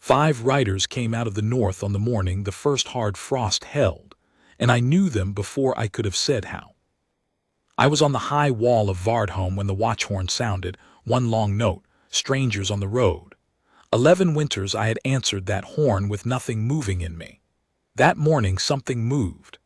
5 riders came out of the north on the morning the first hard frost held, and I knew them before I could have said how. I was on the high wall of Vardholm when the watch horn sounded, one long note, strangers on the road. 11 winters I had answered that horn with nothing moving in me. That morning something moved.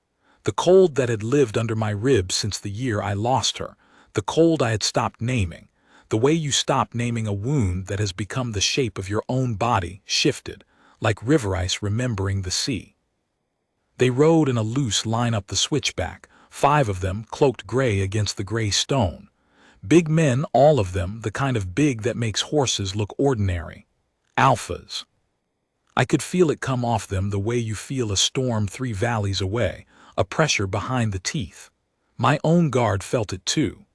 The cold that had lived under my ribs since the year I lost her, the cold I had stopped naming, the way you stop naming a wound that has become the shape of your own body, shifted, like river ice remembering the sea. They rode in a loose line up the switchback, 5 of them cloaked gray against the gray stone. Big men, all of them, the kind of big that makes horses look ordinary. Alphas. I could feel it come off them the way you feel a storm 3 valleys away, a pressure behind the teeth. My own guard felt it too.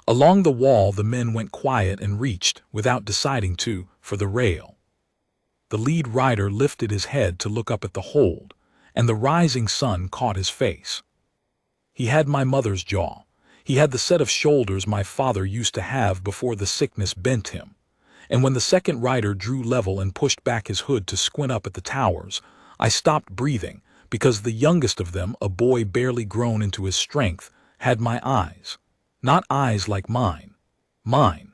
Along the wall the men went quiet and reached, without deciding to, for the rail. The lead rider lifted his head to look up at the hold, and the rising sun caught his face. He had my mother's jaw. He had the set of shoulders my father used to have before the sickness bent him. And when the second rider drew level and pushed back his hood to squint up at the towers, I stopped breathing, because the youngest of them, a boy barely grown into his strength, had my eyes. Not eyes like mine. Mine.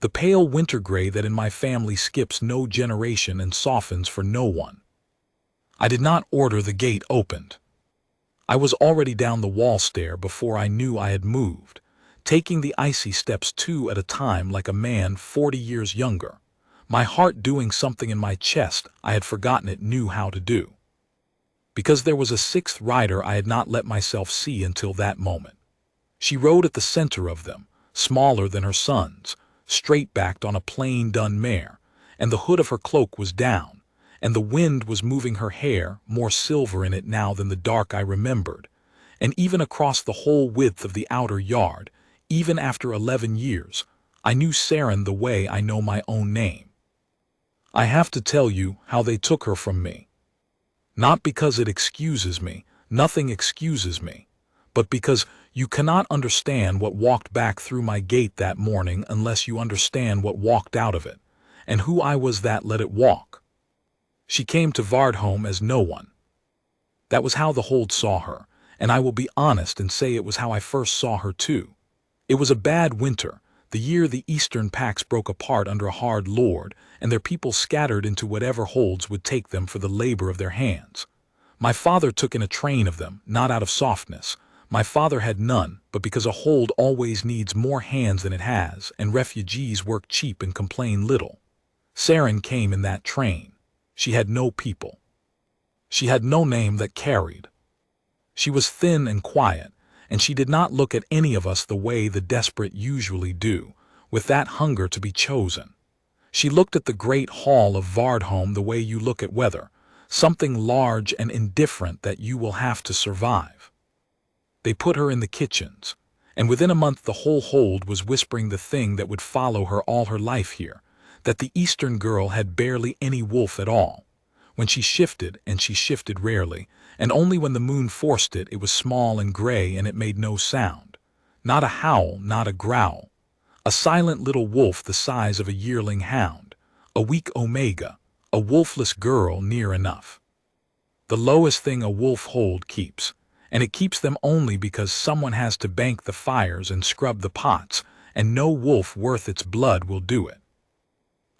The pale winter gray that in my family skips no generation and softens for no one. I did not order the gate opened. I was already down the wall stair before I knew I had moved, taking the icy steps 2 at a time like a man 40 years younger, my heart doing something in my chest I had forgotten it knew how to do. Because there was a 6th rider I had not let myself see until that moment. She rode at the center of them, smaller than her sons, straight-backed on a plain-done mare, and the hood of her cloak was down, and the wind was moving her hair, more silver in it now than the dark I remembered, and even across the whole width of the outer yard, even after 11 years, I knew Saren the way I know my own name. I have to tell you how they took her from me. Not because it excuses me, nothing excuses me, but because you cannot understand what walked back through my gate that morning unless you understand what walked out of it, and who I was that let it walk. She came to Vardholm as no one. That was how the hold saw her, and I will be honest and say it was how I first saw her too. It was a bad winter, the year the eastern packs broke apart under a hard lord, and their people scattered into whatever holds would take them for the labor of their hands. My father took in a train of them, not out of softness. My father had none, but because a hold always needs more hands than it has, and refugees work cheap and complain little. Saren came in that train. She had no people. She had no name that carried. She was thin and quiet, and she did not look at any of us the way the desperate usually do, with that hunger to be chosen. She looked at the great hall of Vardholm the way you look at weather, something large and indifferent that you will have to survive. They put her in the kitchens, and within a month the whole hold was whispering the thing that would follow her all her life here, that the Eastern girl had barely any wolf at all. When she shifted, and she shifted rarely, and only when the moon forced it, it was small and gray and it made no sound. Not a howl, not a growl. A silent little wolf the size of a yearling hound, a weak omega, a wolfless girl near enough. The lowest thing a wolf hold keeps, and it keeps them only because someone has to bank the fires and scrub the pots, and no wolf worth its blood will do it.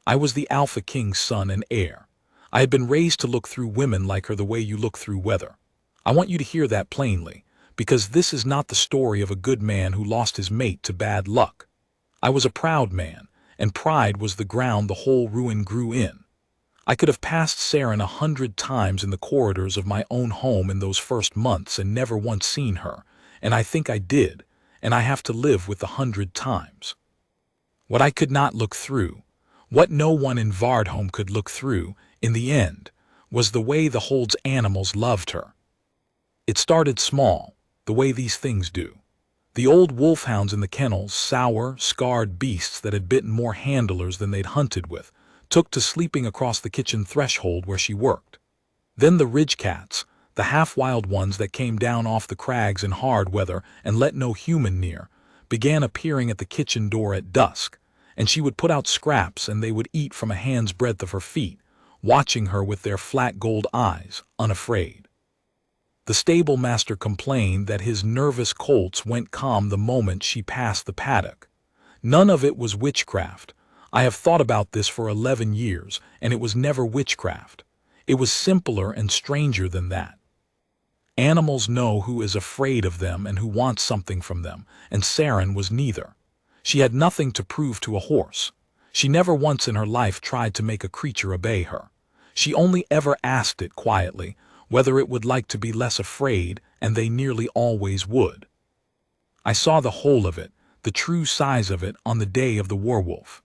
I was the Alpha King's son and heir. I had been raised to look through women like her the way you look through weather. I want you to hear that plainly, because this is not the story of a good man who lost his mate to bad luck. I was a proud man, and pride was the ground the whole ruin grew in. I could have passed Saren 100 times in the corridors of my own home in those first months and never once seen her, and I think I did, and I have to live with 100 times. What I could not look through, what no one in Vardholm could look through, in the end, was the way the hold's animals loved her. It started small, the way these things do. The old wolfhounds in the kennels, sour, scarred beasts that had bitten more handlers than they'd hunted with, took to sleeping across the kitchen threshold where she worked. Then the ridge cats, the half-wild ones that came down off the crags in hard weather and let no human near, began appearing at the kitchen door at dusk, and she would put out scraps and they would eat from a hand's breadth of her feet, watching her with their flat gold eyes, unafraid. The stable master complained that his nervous colts went calm the moment she passed the paddock. None of it was witchcraft. I have thought about this for 11 years, and it was never witchcraft. It was simpler and stranger than that. Animals know who is afraid of them and who wants something from them, and Saren was neither. She had nothing to prove to a horse. She never once in her life tried to make a creature obey her. She only ever asked it quietly whether it would like to be less afraid, and they nearly always would. I saw the whole of it, the true size of it, on the day of the werewolf.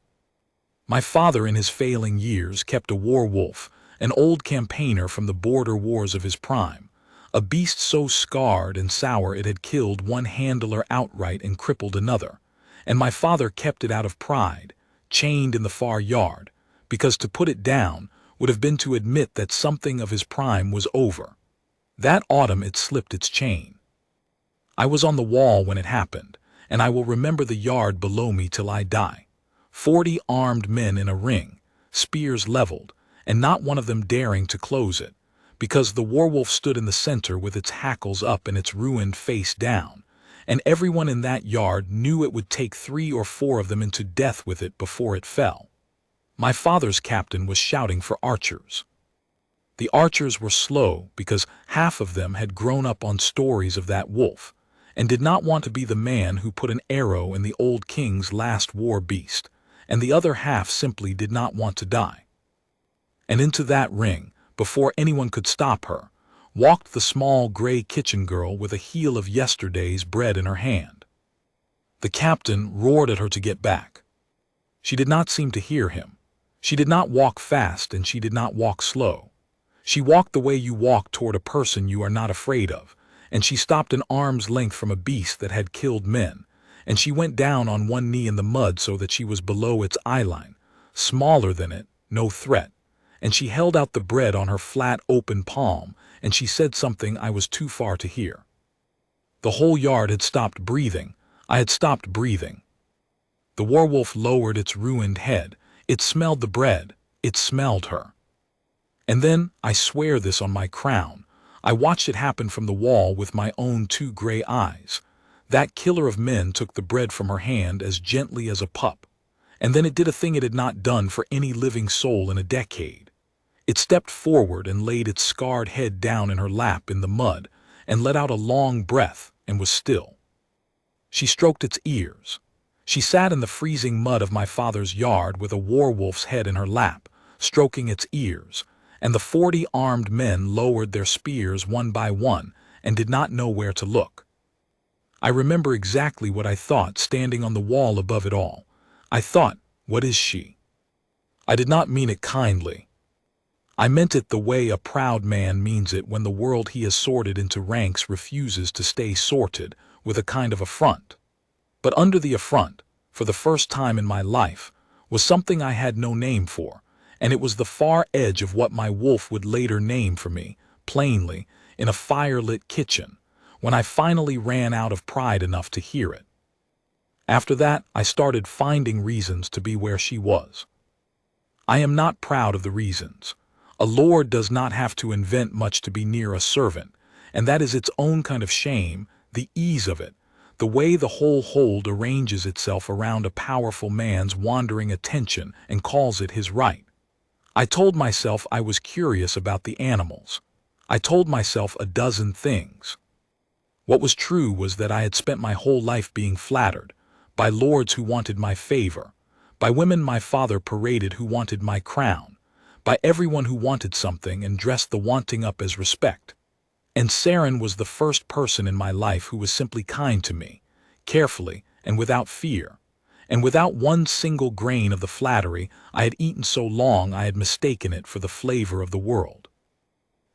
My father in his failing years kept a werewolf, an old campaigner from the border wars of his prime, a beast so scarred and sour it had killed one handler outright and crippled another, and my father kept it out of pride, chained in the far yard, because to put it down would have been to admit that something of his prime was over. That autumn it slipped its chain. I was on the wall when it happened, and I will remember the yard below me till I die. 40 armed men in a ring, spears leveled, and not one of them daring to close it, because the werewolf stood in the center with its hackles up and its ruined face down, and everyone in that yard knew it would take 3 or 4 of them into death with it before it fell. My father's captain was shouting for archers. The archers were slow because half of them had grown up on stories of that wolf, and did not want to be the man who put an arrow in the old king's last war beast, and the other half simply did not want to die. And into that ring, before anyone could stop her, walked the small gray kitchen girl with a heel of yesterday's bread in her hand. The captain roared at her to get back. She did not seem to hear him. She did not walk fast, and she did not walk slow. She walked the way you walk toward a person you are not afraid of, and she stopped an arm's length from a beast that had killed men, and she went down on one knee in the mud so that she was below its eyeline, smaller than it, no threat, and she held out the bread on her flat open palm, and she said something I was too far to hear. The whole yard had stopped breathing. I had stopped breathing. The werewolf lowered its ruined head. It smelled the bread. It smelled her. And then, I swear this on my crown, I watched it happen from the wall with my own 2 gray eyes. That killer of men took the bread from her hand as gently as a pup, and then it did a thing it had not done for any living soul in a decade. It stepped forward and laid its scarred head down in her lap in the mud, and let out a long breath, and was still. She stroked its ears. She sat in the freezing mud of my father's yard with a werewolf's head in her lap, stroking its ears, and the 40 armed men lowered their spears one by one and did not know where to look. I remember exactly what I thought standing on the wall above it all. I thought, what is she? I did not mean it kindly. I meant it the way a proud man means it when the world he has sorted into ranks refuses to stay sorted, with a kind of affront. But under the affront, for the first time in my life, was something I had no name for, and it was the far edge of what my wolf would later name for me, plainly, in a fire-lit kitchen, when I finally ran out of pride enough to hear it. After that, I started finding reasons to be where she was. I am not proud of the reasons. A lord does not have to invent much to be near a servant, and that is its own kind of shame, the ease of it, the way the whole hold arranges itself around a powerful man's wandering attention and calls it his right. I told myself I was curious about the animals. I told myself a dozen things. What was true was that I had spent my whole life being flattered, by lords who wanted my favor, by women my father paraded who wanted my crown, by everyone who wanted something and dressed the wanting up as respect. And Saren was the first person in my life who was simply kind to me, carefully and without fear, and without one single grain of the flattery I had eaten so long I had mistaken it for the flavor of the world.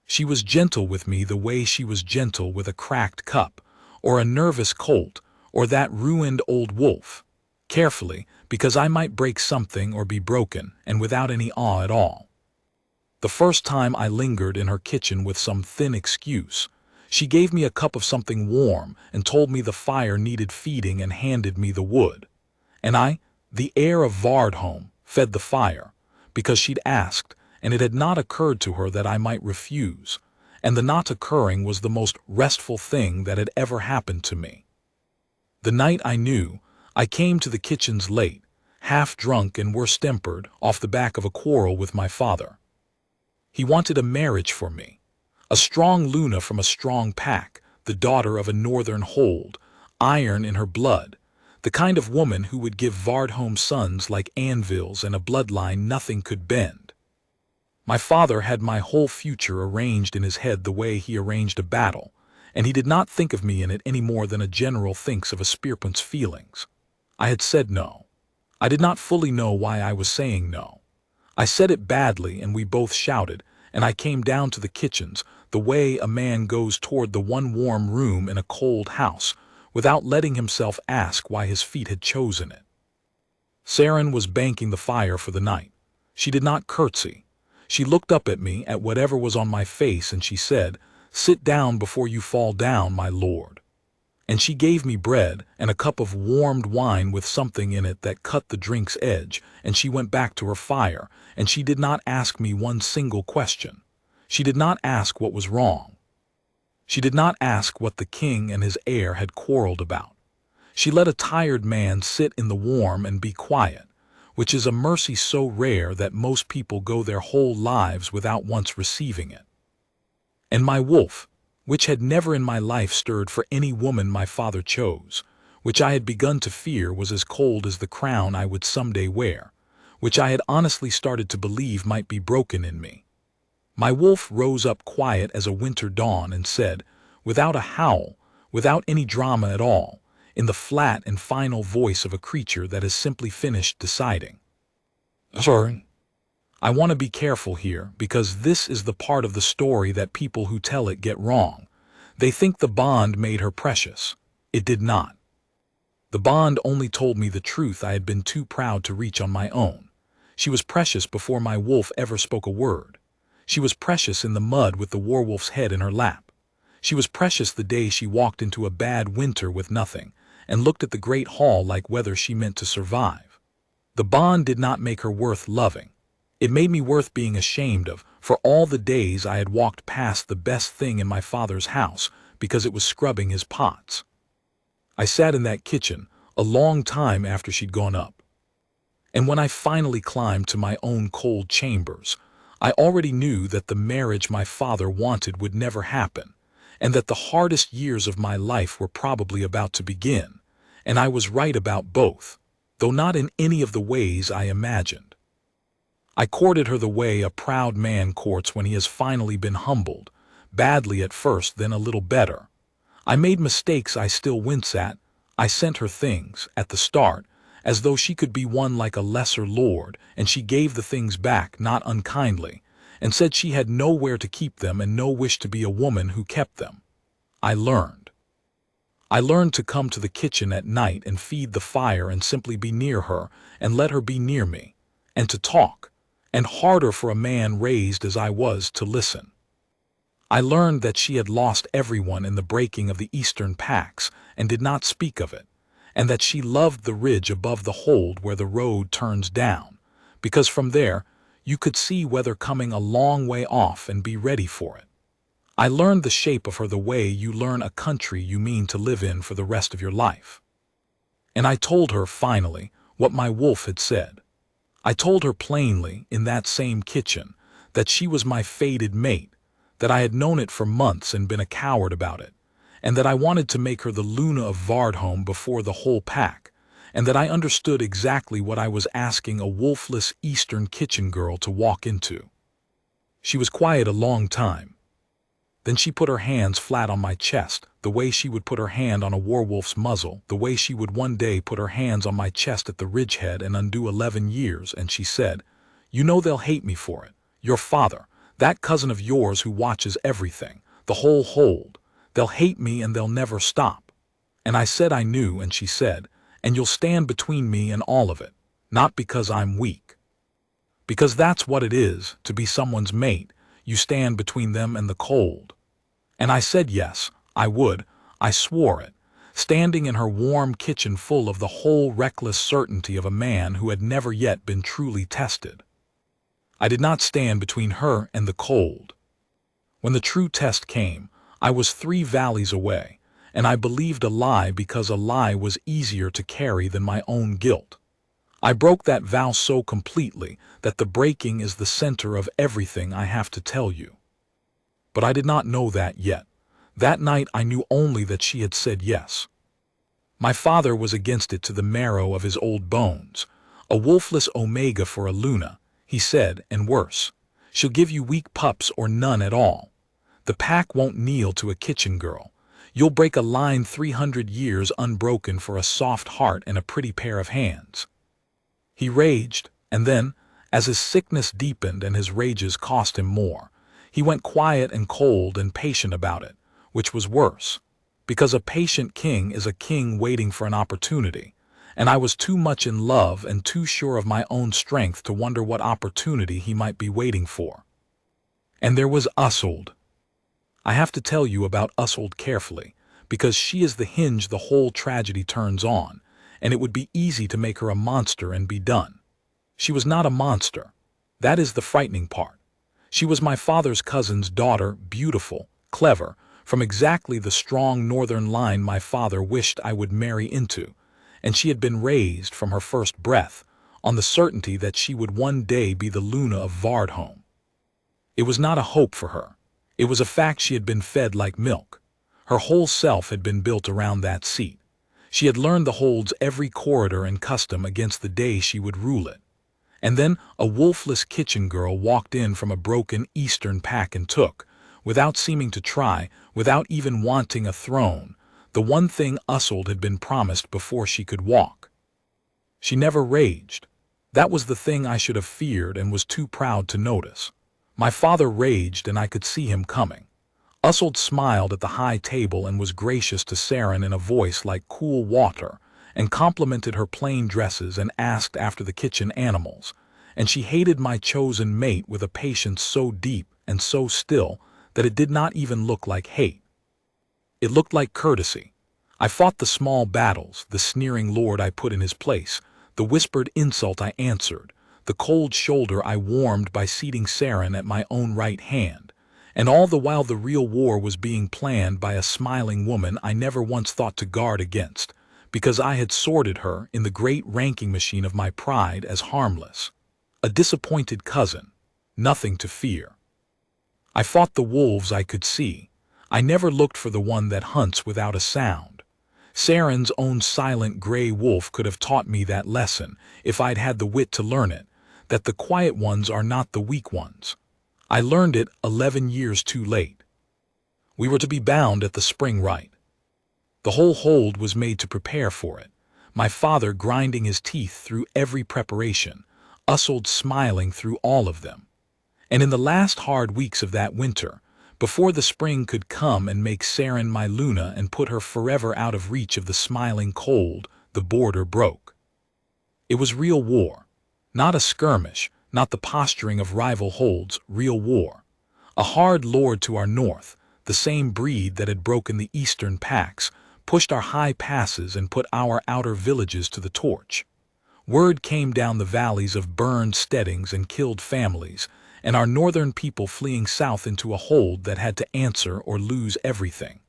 She was gentle with me the way she was gentle with a cracked cup, or a nervous colt, or that ruined old wolf, carefully, because I might break something or be broken, and without any awe at all. The first time I lingered in her kitchen with some thin excuse, she gave me a cup of something warm and told me the fire needed feeding and handed me the wood. And I, the heir of Vardholm, fed the fire, because she'd asked, and it had not occurred to her that I might refuse, and the not occurring was the most restful thing that had ever happened to me. The night I knew, I came to the kitchens late, half drunk and worse-tempered, off the back of a quarrel with my father. He wanted a marriage for me, a strong Luna from a strong pack, the daughter of a northern hold, iron in her blood, the kind of woman who would give Vardholm sons like anvils and a bloodline nothing could bend. My father had my whole future arranged in his head the way he arranged a battle, and he did not think of me in it any more than a general thinks of a spearpoint's feelings. I had said no. I did not fully know why I was saying no. I said it badly, and we both shouted, and I came down to the kitchens, the way a man goes toward the one warm room in a cold house, without letting himself ask why his feet had chosen it. Saren was banking the fire for the night. She did not curtsy. She looked up at me, at whatever was on my face, and she said, "Sit down before you fall down, my lord." And she gave me bread and a cup of warmed wine with something in it that cut the drink's edge, and she went back to her fire, and she did not ask me one single question. She did not ask what was wrong. She did not ask what the king and his heir had quarreled about. She let a tired man sit in the warm and be quiet, which is a mercy so rare that most people go their whole lives without once receiving it. And my wolf, which had never in my life stirred for any woman my father chose, which I had begun to fear was as cold as the crown I would someday wear, which I had honestly started to believe might be broken in me. My wolf rose up quiet as a winter dawn and said, without a howl, without any drama at all, in the flat and final voice of a creature that has simply finished deciding, "Sorry. I want to be careful here, because this is the part of the story that people who tell it get wrong. They think the bond made her precious. It did not. The bond only told me the truth I had been too proud to reach on my own. She was precious before my wolf ever spoke a word. She was precious in the mud with the werewolf's head in her lap. She was precious the day she walked into a bad winter with nothing, and looked at the great hall like whether she meant to survive. The bond did not make her worth loving. It made me worth being ashamed of, for all the days I had walked past the best thing in my father's house, because it was scrubbing his pots. I sat in that kitchen a long time after she'd gone up. And when I finally climbed to my own cold chambers, I already knew that the marriage my father wanted would never happen, and that the hardest years of my life were probably about to begin, and I was right about both, though not in any of the ways I imagined. I courted her the way a proud man courts when he has finally been humbled, badly at first, then a little better. I made mistakes I still wince at. I sent her things, at the start, as though she could be one like a lesser lord, and she gave the things back, not unkindly, and said she had nowhere to keep them and no wish to be a woman who kept them. I learned. I learned to come to the kitchen at night and feed the fire and simply be near her and let her be near me, and to talk, and harder for a man raised as I was to listen. I learned that she had lost everyone in the breaking of the Eastern Pacts and did not speak of it, and that she loved the ridge above the hold where the road turns down, because from there you could see weather coming a long way off and be ready for it. I learned the shape of her the way you learn a country you mean to live in for the rest of your life. And I told her, finally, what my wolf had said. I told her plainly, in that same kitchen, that she was my fated mate, that I had known it for months and been a coward about it, and that I wanted to make her the Luna of Vardholm before the whole pack, and that I understood exactly what I was asking a wolfless Eastern kitchen girl to walk into. She was quiet a long time. Then she put her hands flat on my chest, the way she would put her hand on a werewolf's muzzle, the way she would one day put her hands on my chest at the ridgehead and undo 11 years, and she said, "You know they'll hate me for it. Your father, that cousin of yours who watches everything, the whole hold. They'll hate me and they'll never stop." And I said I knew, and she said, "And you'll stand between me and all of it, not because I'm weak. Because that's what it is, to be someone's mate. You stand between them and the cold." And I said yes, I would. I swore it, standing in her warm kitchen full of the whole reckless certainty of a man who had never yet been truly tested. I did not stand between her and the cold. When the true test came, I was 3 valleys away, and I believed a lie because a lie was easier to carry than my own guilt. I broke that vow so completely that the breaking is the center of everything I have to tell you. But I did not know that yet. That night I knew only that she had said yes. My father was against it to the marrow of his old bones. A wolfless omega for a Luna, he said, and worse. She'll give you weak pups or none at all. The pack won't kneel to a kitchen girl. You'll break a line 300 years unbroken for a soft heart and a pretty pair of hands. He raged, and then, as his sickness deepened and his rages cost him more, he went quiet and cold and patient about it, which was worse. Because a patient king is a king waiting for an opportunity, and I was too much in love and too sure of my own strength to wonder what opportunity he might be waiting for. And there was Isolde. I have to tell you about Isolde carefully, because she is the hinge the whole tragedy turns on, and it would be easy to make her a monster and be done. She was not a monster. That is the frightening part. She was my father's cousin's daughter, beautiful, clever, from exactly the strong northern line my father wished I would marry into, and she had been raised from her first breath on the certainty that she would one day be the Luna of Vardholm. It was not a hope for her. It was a fact she had been fed like milk. Her whole self had been built around that seat. She had learned the hold's every corridor and custom against the day she would rule it. And then a wolfless kitchen girl walked in from a broken eastern pack and took, without seeming to try, without even wanting a throne, the one thing Isolde had been promised before she could walk. She never raged. That was the thing I should have feared and was too proud to notice. My father raged and I could see him coming. Isolde smiled at the high table and was gracious to Saren in a voice like cool water, and complimented her plain dresses and asked after the kitchen animals, and she hated my chosen mate with a patience so deep and so still that it did not even look like hate. It looked like courtesy. I fought the small battles, the sneering lord I put in his place, the whispered insult I answered, the cold shoulder I warmed by seating Saren at my own right hand, and all the while the real war was being planned by a smiling woman I never once thought to guard against, because I had sorted her in the great ranking machine of my pride as harmless. A disappointed cousin, nothing to fear. I fought the wolves I could see. I never looked for the one that hunts without a sound. Saren's own silent gray wolf could have taught me that lesson if I'd had the wit to learn it, that the quiet ones are not the weak ones. I learned it 11 years too late. We were to be bound at the spring rite. The whole hold was made to prepare for it, my father grinding his teeth through every preparation, Isolde smiling through all of them. And in the last hard weeks of that winter, before the spring could come and make Saren my Luna and put her forever out of reach of the smiling cold, the border broke. It was real war. Not a skirmish, not the posturing of rival holds, real war. A hard lord to our north, the same breed that had broken the eastern packs, pushed our high passes and put our outer villages to the torch. Word came down the valleys of burned steadings and killed families, and our northern people fleeing south into a hold that had to answer or lose everything.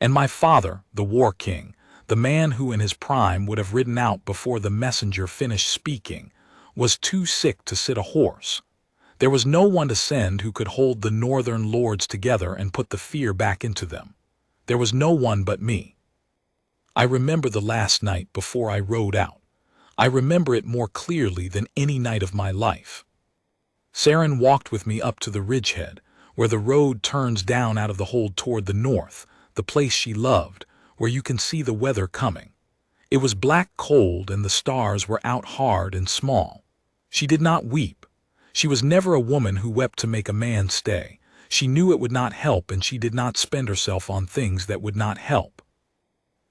And my father, the war king, the man who in his prime would have ridden out before the messenger finished speaking, was too sick to sit a horse. There was no one to send who could hold the northern lords together and put the fear back into them. There was no one but me. I remember the last night before I rode out. I remember it more clearly than any night of my life. Saren walked with me up to the ridgehead, where the road turns down out of the hold toward the north, the place she loved, where you can see the weather coming. It was black cold and the stars were out hard and small. She did not weep. She was never a woman who wept to make a man stay. She knew it would not help, and she did not spend herself on things that would not help.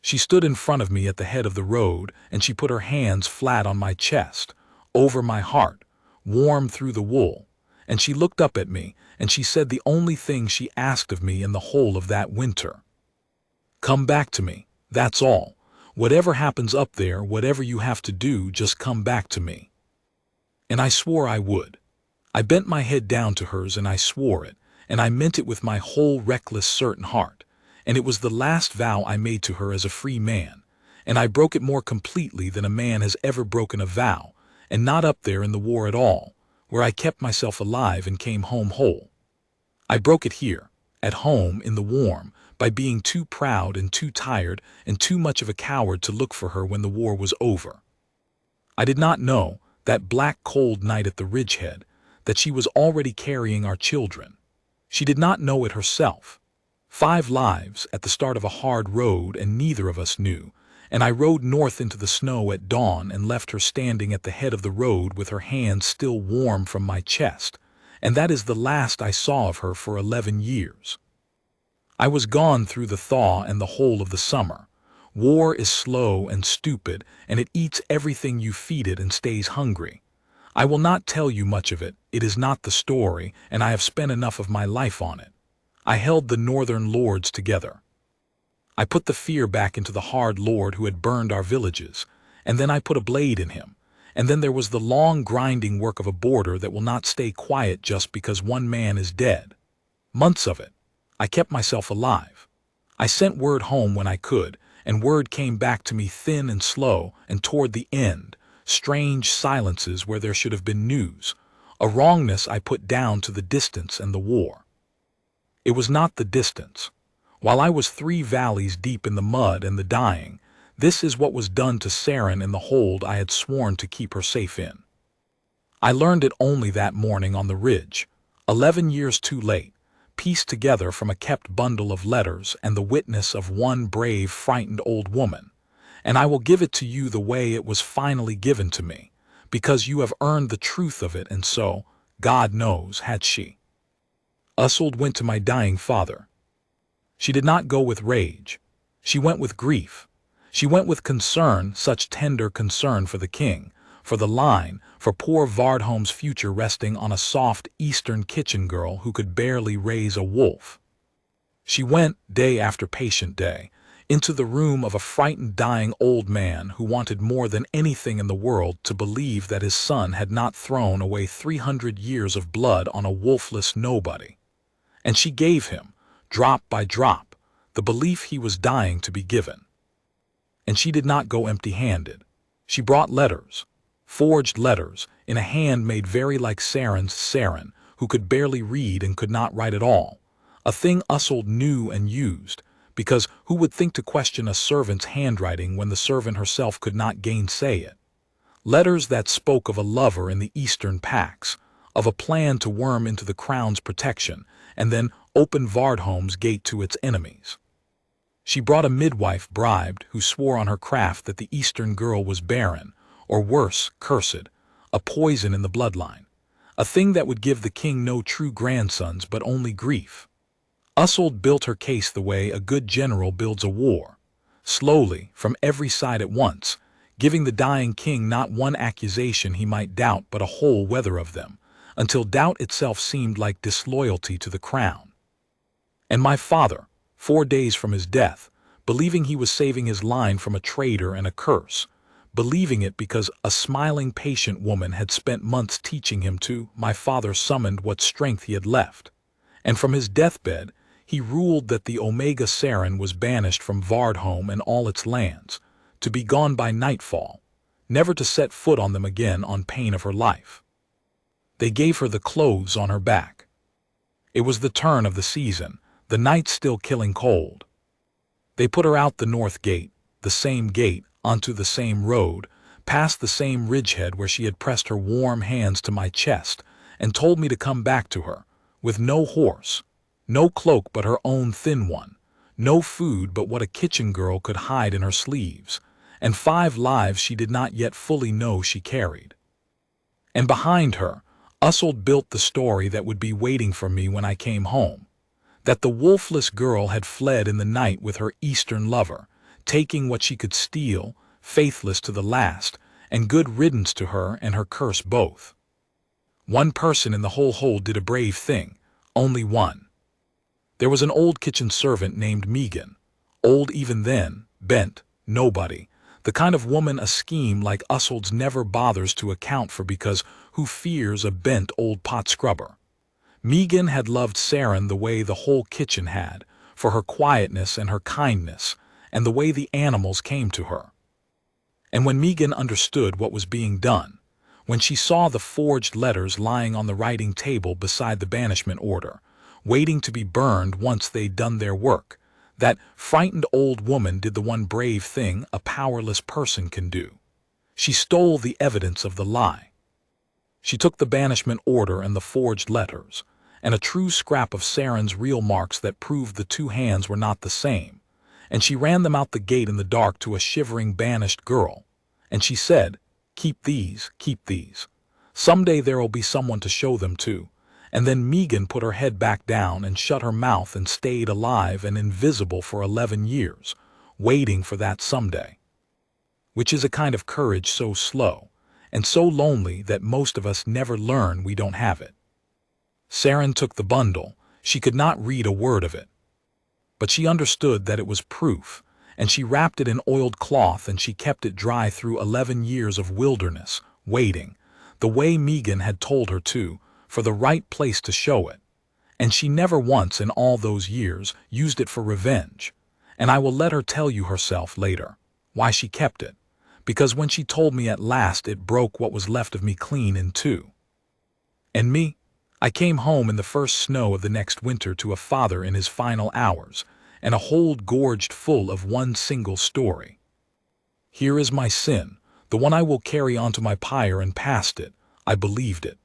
She stood in front of me at the head of the road, and she put her hands flat on my chest, over my heart, warm through the wool, and she looked up at me, and she said the only thing she asked of me in the whole of that winter. Come back to me, that's all. Whatever happens up there, whatever you have to do, just come back to me. And I swore I would. I bent my head down to hers and I swore it, and I meant it with my whole reckless, certain heart, and it was the last vow I made to her as a free man, and I broke it more completely than a man has ever broken a vow, and not up there in the war at all, where I kept myself alive and came home whole. I broke it here, at home in the warm, by being too proud and too tired and too much of a coward to look for her when the war was over. I did not know, that black cold night at the ridgehead, that she was already carrying our children. She did not know it herself. 5 lives at the start of a hard road, and neither of us knew, and I rode north into the snow at dawn and left her standing at the head of the road with her hands still warm from my chest, and that is the last I saw of her for 11 years. I was gone through the thaw and the whole of the summer. War is slow and stupid, and it eats everything you feed it and stays hungry. I will not tell you much of it, it is not the story, and I have spent enough of my life on it. I held the northern lords together. I put the fear back into the hard lord who had burned our villages, and then I put a blade in him, and then there was the long grinding work of a border that will not stay quiet just because one man is dead. Months of it. I kept myself alive. I sent word home when I could, and word came back to me thin and slow, and toward the end, strange silences where there should have been news, a wrongness I put down to the distance and the war. It was not the distance. While I was 3 valleys deep in the mud and the dying, this is what was done to Saren in the hold I had sworn to keep her safe in. I learned it only that morning on the ridge, 11 years too late, pieced together from a kept bundle of letters and the witness of one brave, frightened old woman, and I will give it to you the way it was finally given to me, because you have earned the truth of it, and so, God knows, had she. Ussold went to my dying father. She did not go with rage. She went with grief. She went with concern, such tender concern for the king, for the line, for poor Vardholm's future resting on a soft eastern kitchen girl who could barely raise a wolf. She went, day after patient day, into the room of a frightened dying old man who wanted more than anything in the world to believe that his son had not thrown away 300 years of blood on a wolfless nobody. And she gave him, drop by drop, the belief he was dying to be given. And she did not go empty-handed. She brought letters, forged letters, in a hand made very like Saren's Saren, who could barely read and could not write at all, a thing Ussold knew and used, because who would think to question a servant's handwriting when the servant herself could not gainsay it? Letters that spoke of a lover in the eastern packs, of a plan to worm into the crown's protection, and then open Vardholm's gate to its enemies. She brought a midwife bribed who swore on her craft that the eastern girl was barren, or worse, cursed, a poison in the bloodline, a thing that would give the king no true grandsons but only grief. Ussold built her case the way a good general builds a war, slowly, from every side at once, giving the dying king not one accusation he might doubt but a whole weather of them, until doubt itself seemed like disloyalty to the crown. And my father, 4 days from his death, believing he was saving his line from a traitor and a curse, believing it because a smiling patient woman had spent months teaching him to, my father summoned what strength he had left, and from his deathbed he ruled that the Omega Saren was banished from Vardholm and all its lands, to be gone by nightfall, never to set foot on them again on pain of her life. They gave her the clothes on her back. It was the turn of the season, the night still killing cold. They put her out the north gate, the same gate, onto the same road, past the same ridgehead where she had pressed her warm hands to my chest, and told me to come back to her, with no horse, no cloak but her own thin one, no food but what a kitchen girl could hide in her sleeves, and 5 lives she did not yet fully know she carried. And behind her, Ussold built the story that would be waiting for me when I came home, that the wolfless girl had fled in the night with her eastern lover, taking what she could steal, faithless to the last, and good riddance to her and her curse both. One person in the whole hold did a brave thing, only one. There was an old kitchen servant named Megan, old even then, bent, nobody, the kind of woman a scheme like Ussold's never bothers to account for because who fears a bent old pot scrubber. Megan had loved Saren the way the whole kitchen had, for her quietness and her kindness, and the way the animals came to her. And when Megan understood what was being done, when she saw the forged letters lying on the writing table beside the banishment order, waiting to be burned once they'd done their work, that frightened old woman did the one brave thing a powerless person can do. She stole the evidence of the lie. She took the banishment order and the forged letters, and a true scrap of Saren's real marks that proved the two hands were not the same, and she ran them out the gate in the dark to a shivering banished girl, and she said, keep these. Someday there'll be someone to show them to. And then Megan put her head back down and shut her mouth and stayed alive and invisible for 11 years, waiting for that someday. Which is a kind of courage so slow and so lonely that most of us never learn we don't have it. Saren took the bundle. She could not read a word of it. But she understood that it was proof, and she wrapped it in oiled cloth and she kept it dry through 11 years of wilderness, waiting, the way Megan had told her to, for the right place to show it. And she never once in all those years used it for revenge. And I will let her tell you herself later why she kept it, because when she told me at last it broke what was left of me clean in two. And me? I came home in the first snow of the next winter to a father in his final hours, and a hold gorged full of one single story. Here is my sin, the one I will carry onto my pyre, and past it, I believed it.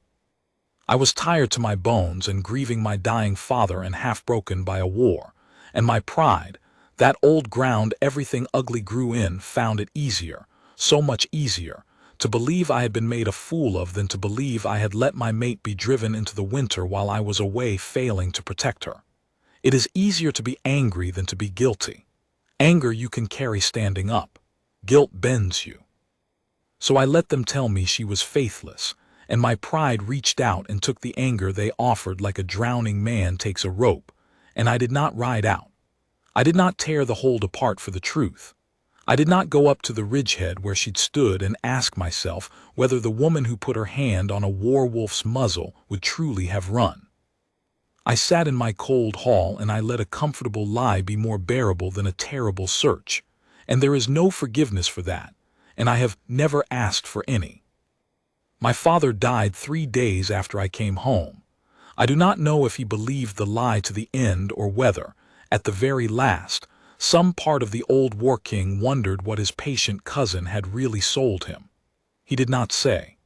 I was tired to my bones and grieving my dying father and half broken by a war, and my pride, that old ground everything ugly grew in, found it easier, so much easier, to believe I had been made a fool of than to believe I had let my mate be driven into the winter while I was away failing to protect her. It is easier to be angry than to be guilty. Anger you can carry standing up. Guilt bends you. So I let them tell me she was faithless, and my pride reached out and took the anger they offered like a drowning man takes a rope, and I did not ride out. I did not tear the hold apart for the truth. I did not go up to the ridgehead where she'd stood and ask myself whether the woman who put her hand on a war-wolf's muzzle would truly have run. I sat in my cold hall and I let a comfortable lie be more bearable than a terrible search, and there is no forgiveness for that, and I have never asked for any. My father died 3 days after I came home. I do not know if he believed the lie to the end or whether, at the very last, some part of the old war king wondered what his patient cousin had really sold him. He did not say.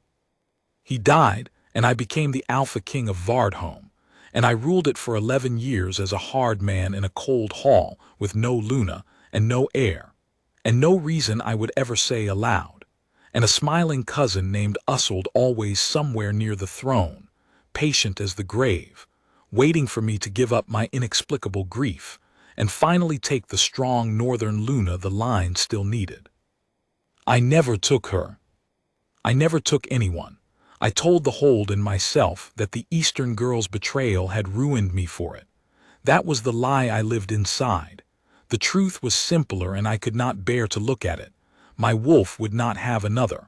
He died, and I became the Alpha King of Vardhome, and I ruled it for 11 years as a hard man in a cold hall with no Luna and no air, and no reason I would ever say aloud. And a smiling cousin named Ussold always somewhere near the throne, patient as the grave, waiting for me to give up my inexplicable grief, and finally take the strong northern Luna the line still needed. I never took her. I never took anyone. I told the hold and myself that the Eastern girl's betrayal had ruined me for it. That was the lie I lived inside. The truth was simpler and I could not bear to look at it. My wolf would not have another.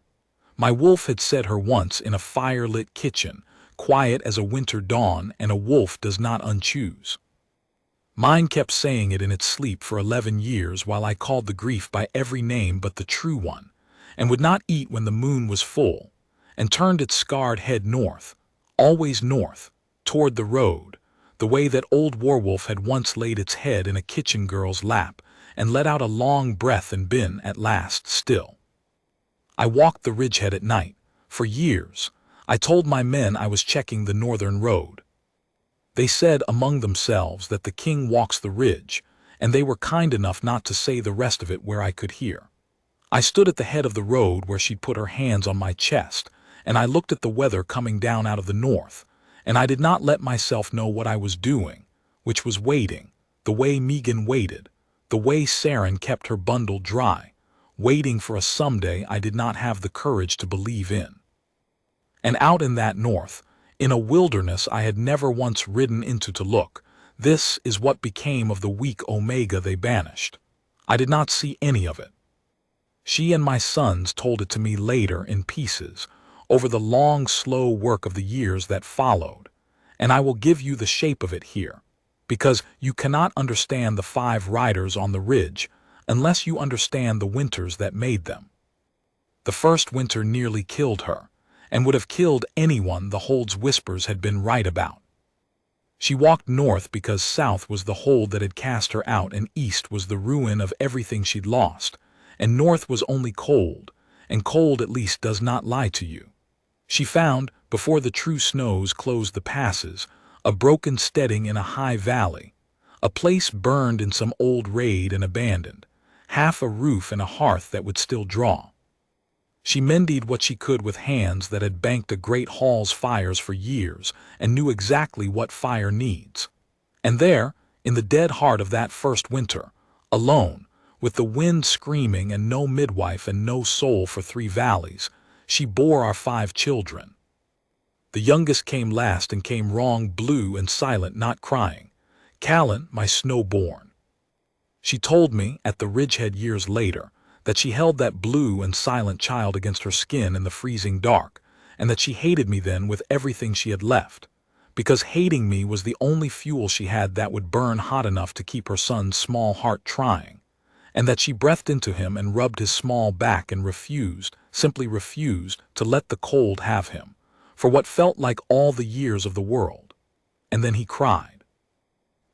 My wolf had said her once in a fire-lit kitchen, quiet as a winter dawn, and a wolf does not unchoose. Mine kept saying it in its sleep for 11 years while I called the grief by every name but the true one, and would not eat when the moon was full, and turned its scarred head north, always north, toward the road, the way that old Warwolf had once laid its head in a kitchen girl's lap, and let out a long breath and been, at last, still. I walked the ridgehead at night. For years, I told my men I was checking the northern road. They said among themselves that the king walks the ridge, and they were kind enough not to say the rest of it where I could hear. I stood at the head of the road where she'd put her hands on my chest, and I looked at the weather coming down out of the north, and I did not let myself know what I was doing, which was waiting, the way Megan waited, the way Saren kept her bundle dry, waiting for a someday I did not have the courage to believe in. And out in that north, in a wilderness I had never once ridden into to look, this is what became of the weak Omega they banished. I did not see any of it. She and my sons told it to me later in pieces, over the long, slow work of the years that followed, and I will give you the shape of it here, because you cannot understand the 5 riders on the ridge unless you understand the winters that made them. The first winter nearly killed her, and would have killed anyone the Hold's whispers had been right about. She walked north because south was the hold that had cast her out, and east was the ruin of everything she'd lost, and north was only cold, and cold at least does not lie to you. She found, before the true snows closed the passes, a broken steading in a high valley, a place burned in some old raid and abandoned, half a roof and a hearth that would still draw. She mended what she could with hands that had banked a great hall's fires for years and knew exactly what fire needs. And there, in the dead heart of that first winter, alone, with the wind screaming and no midwife and no soul for 3 valleys, she bore our 5 children. The youngest came last and came wrong, blue and silent, not crying. Callan, my snow-born. She told me, at the ridgehead years later, that she held that blue and silent child against her skin in the freezing dark, and that she hated me then with everything she had left, because hating me was the only fuel she had that would burn hot enough to keep her son's small heart trying, and that she breathed into him and rubbed his small back and refused, simply refused, to let the cold have him, for what felt like all the years of the world. And then he cried.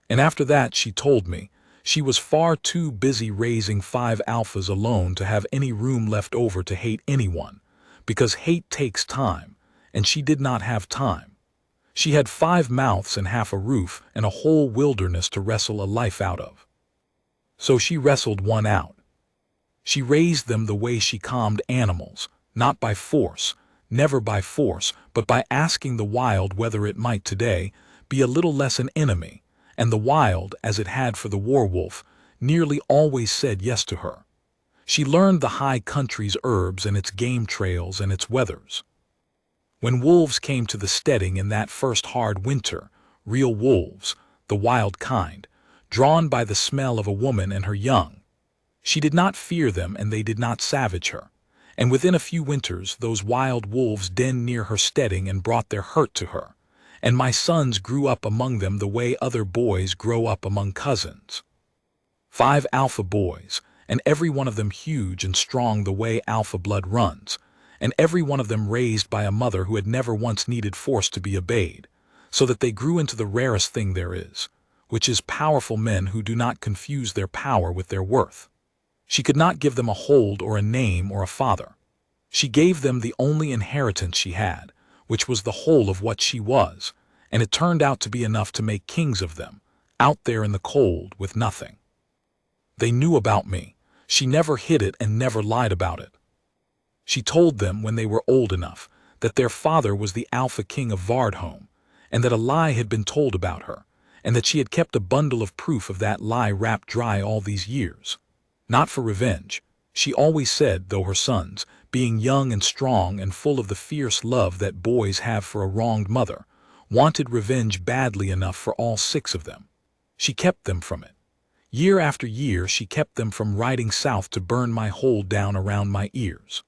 And after that, she told me, she was far too busy raising 5 alphas alone to have any room left over to hate anyone, because hate takes time, and she did not have time. She had 5 mouths and half a roof and a whole wilderness to wrestle a life out of. So she wrestled one out. She raised them the way she calmed animals, not by force, never by force, but by asking the wild whether it might today be a little less an enemy, and the wild, as it had for the werewolf, nearly always said yes to her. She learned the high country's herbs and its game trails and its weathers. When wolves came to the steading in that first hard winter, real wolves, the wild kind, drawn by the smell of a woman and her young, she did not fear them and they did not savage her, and within a few winters those wild wolves denned near her steading and brought their hurt to her, and my sons grew up among them the way other boys grow up among cousins. 5 alpha boys, and every one of them huge and strong the way alpha blood runs, and every one of them raised by a mother who had never once needed force to be obeyed, so that they grew into the rarest thing there is, which is powerful men who do not confuse their power with their worth. She could not give them a hold or a name or a father. She gave them the only inheritance she had, which was the whole of what she was, and it turned out to be enough to make kings of them, out there in the cold with nothing. They knew about me. She never hid it and never lied about it. She told them when they were old enough that their father was the Alpha King of Vardholm, and that a lie had been told about her, and that she had kept a bundle of proof of that lie wrapped dry all these years. Not for revenge, she always said, though her sons, being young and strong and full of the fierce love that boys have for a wronged mother, wanted revenge badly enough for all 6 of them. She kept them from it. Year after year she kept them from riding south to burn my hold down around my ears.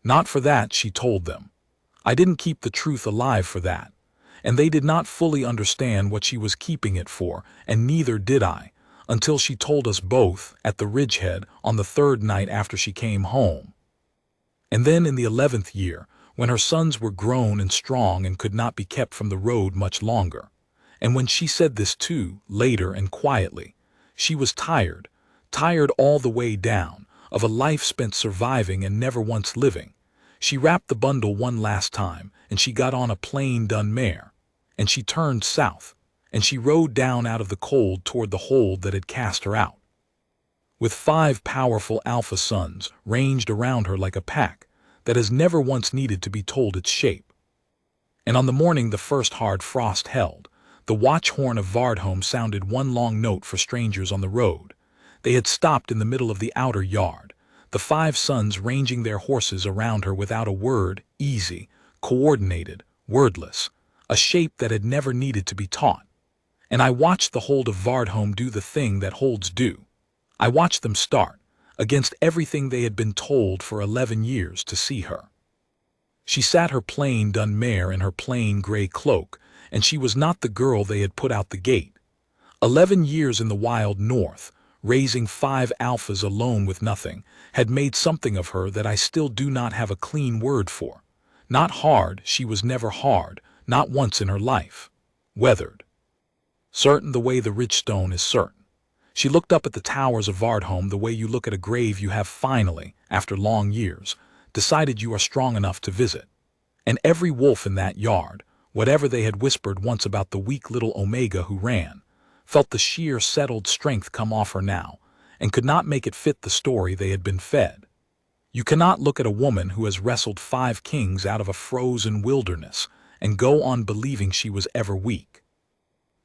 Not for that, she told them. I didn't keep the truth alive for that, and they did not fully understand what she was keeping it for, and neither did I, until she told us both, at the ridgehead, on the 3rd night after she came home. And then in the 11th year, when her sons were grown and strong and could not be kept from the road much longer, and when she said this too, later and quietly, she was tired, tired all the way down, of a life spent surviving and never once living. She wrapped the bundle one last time, and she got on a plain dun mare, and she turned south, and she rode down out of the cold toward the hold that had cast her out, with 5 powerful alpha sons ranged around her like a pack that has never once needed to be told its shape. And on the morning the first hard frost held, the watch horn of Vardholm sounded one long note for strangers on the road. They had stopped in the middle of the outer yard, the 5 sons ranging their horses around her without a word, easy, coordinated, wordless, a shape that had never needed to be taught. And I watched the hold of Vardholm do the thing that holds do. I watched them start, against everything they had been told for 11 years, to see her. She sat her plain dun mare in her plain gray cloak, and she was not the girl they had put out the gate. 11 years in the wild north, raising 5 alphas alone with nothing, had made something of her that I still do not have a clean word for. Not hard, she was never hard, not once in her life. Weathered. Certain the way the Ridgestone is certain. She looked up at the towers of Vardholm the way you look at a grave you have finally, after long years, decided you are strong enough to visit. And every wolf in that yard, whatever they had whispered once about the weak little Omega who ran, felt the sheer settled strength come off her now, and could not make it fit the story they had been fed. You cannot look at a woman who has wrestled 5 kings out of a frozen wilderness and go on believing she was ever weak.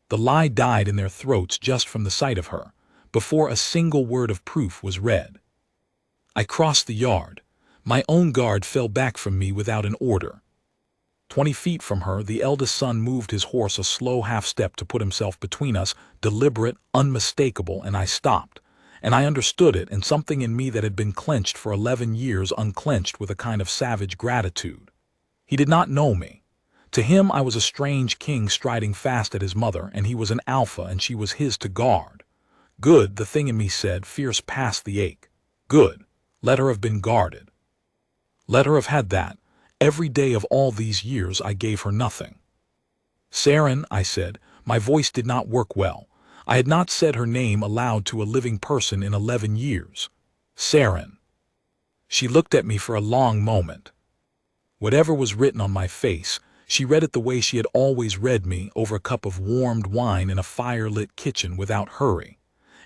The lie died in their throats just from the sight of her, before a single word of proof was read. I crossed the yard. My own guard fell back from me without an order. 20 feet from her, the eldest son moved his horse a slow half-step to put himself between us, deliberate, unmistakable, and I stopped. And I understood it, and something in me that had been clenched for 11 years unclenched with a kind of savage gratitude. He did not know me. To him I was a strange king striding fast at his mother, and he was an alpha and she was his to guard. Good, the thing in me said, fierce past the ache. Good. Let her have been guarded. Let her have had that. Every day of all these years I gave her nothing. Saren, I said. My voice did not work well. I had not said her name aloud to a living person in 11 years. Saren. She looked at me for a long moment. Whatever was written on my face, she read it the way she had always read me, over a cup of warmed wine in a fire-lit kitchen without hurry.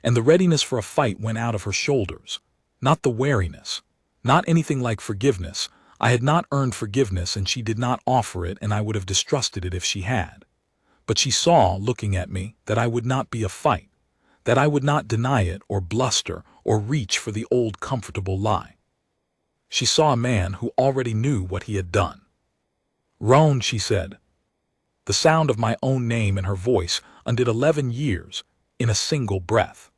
And the readiness for a fight went out of her shoulders. Not the wariness. Not anything like forgiveness. I had not earned forgiveness and she did not offer it, and I would have distrusted it if she had. But she saw, looking at me, that I would not be a fight, that I would not deny it or bluster or reach for the old comfortable lie. She saw a man who already knew what he had done. Roan, she said. The sound of my own name in her voice undid 11 years in a single breath.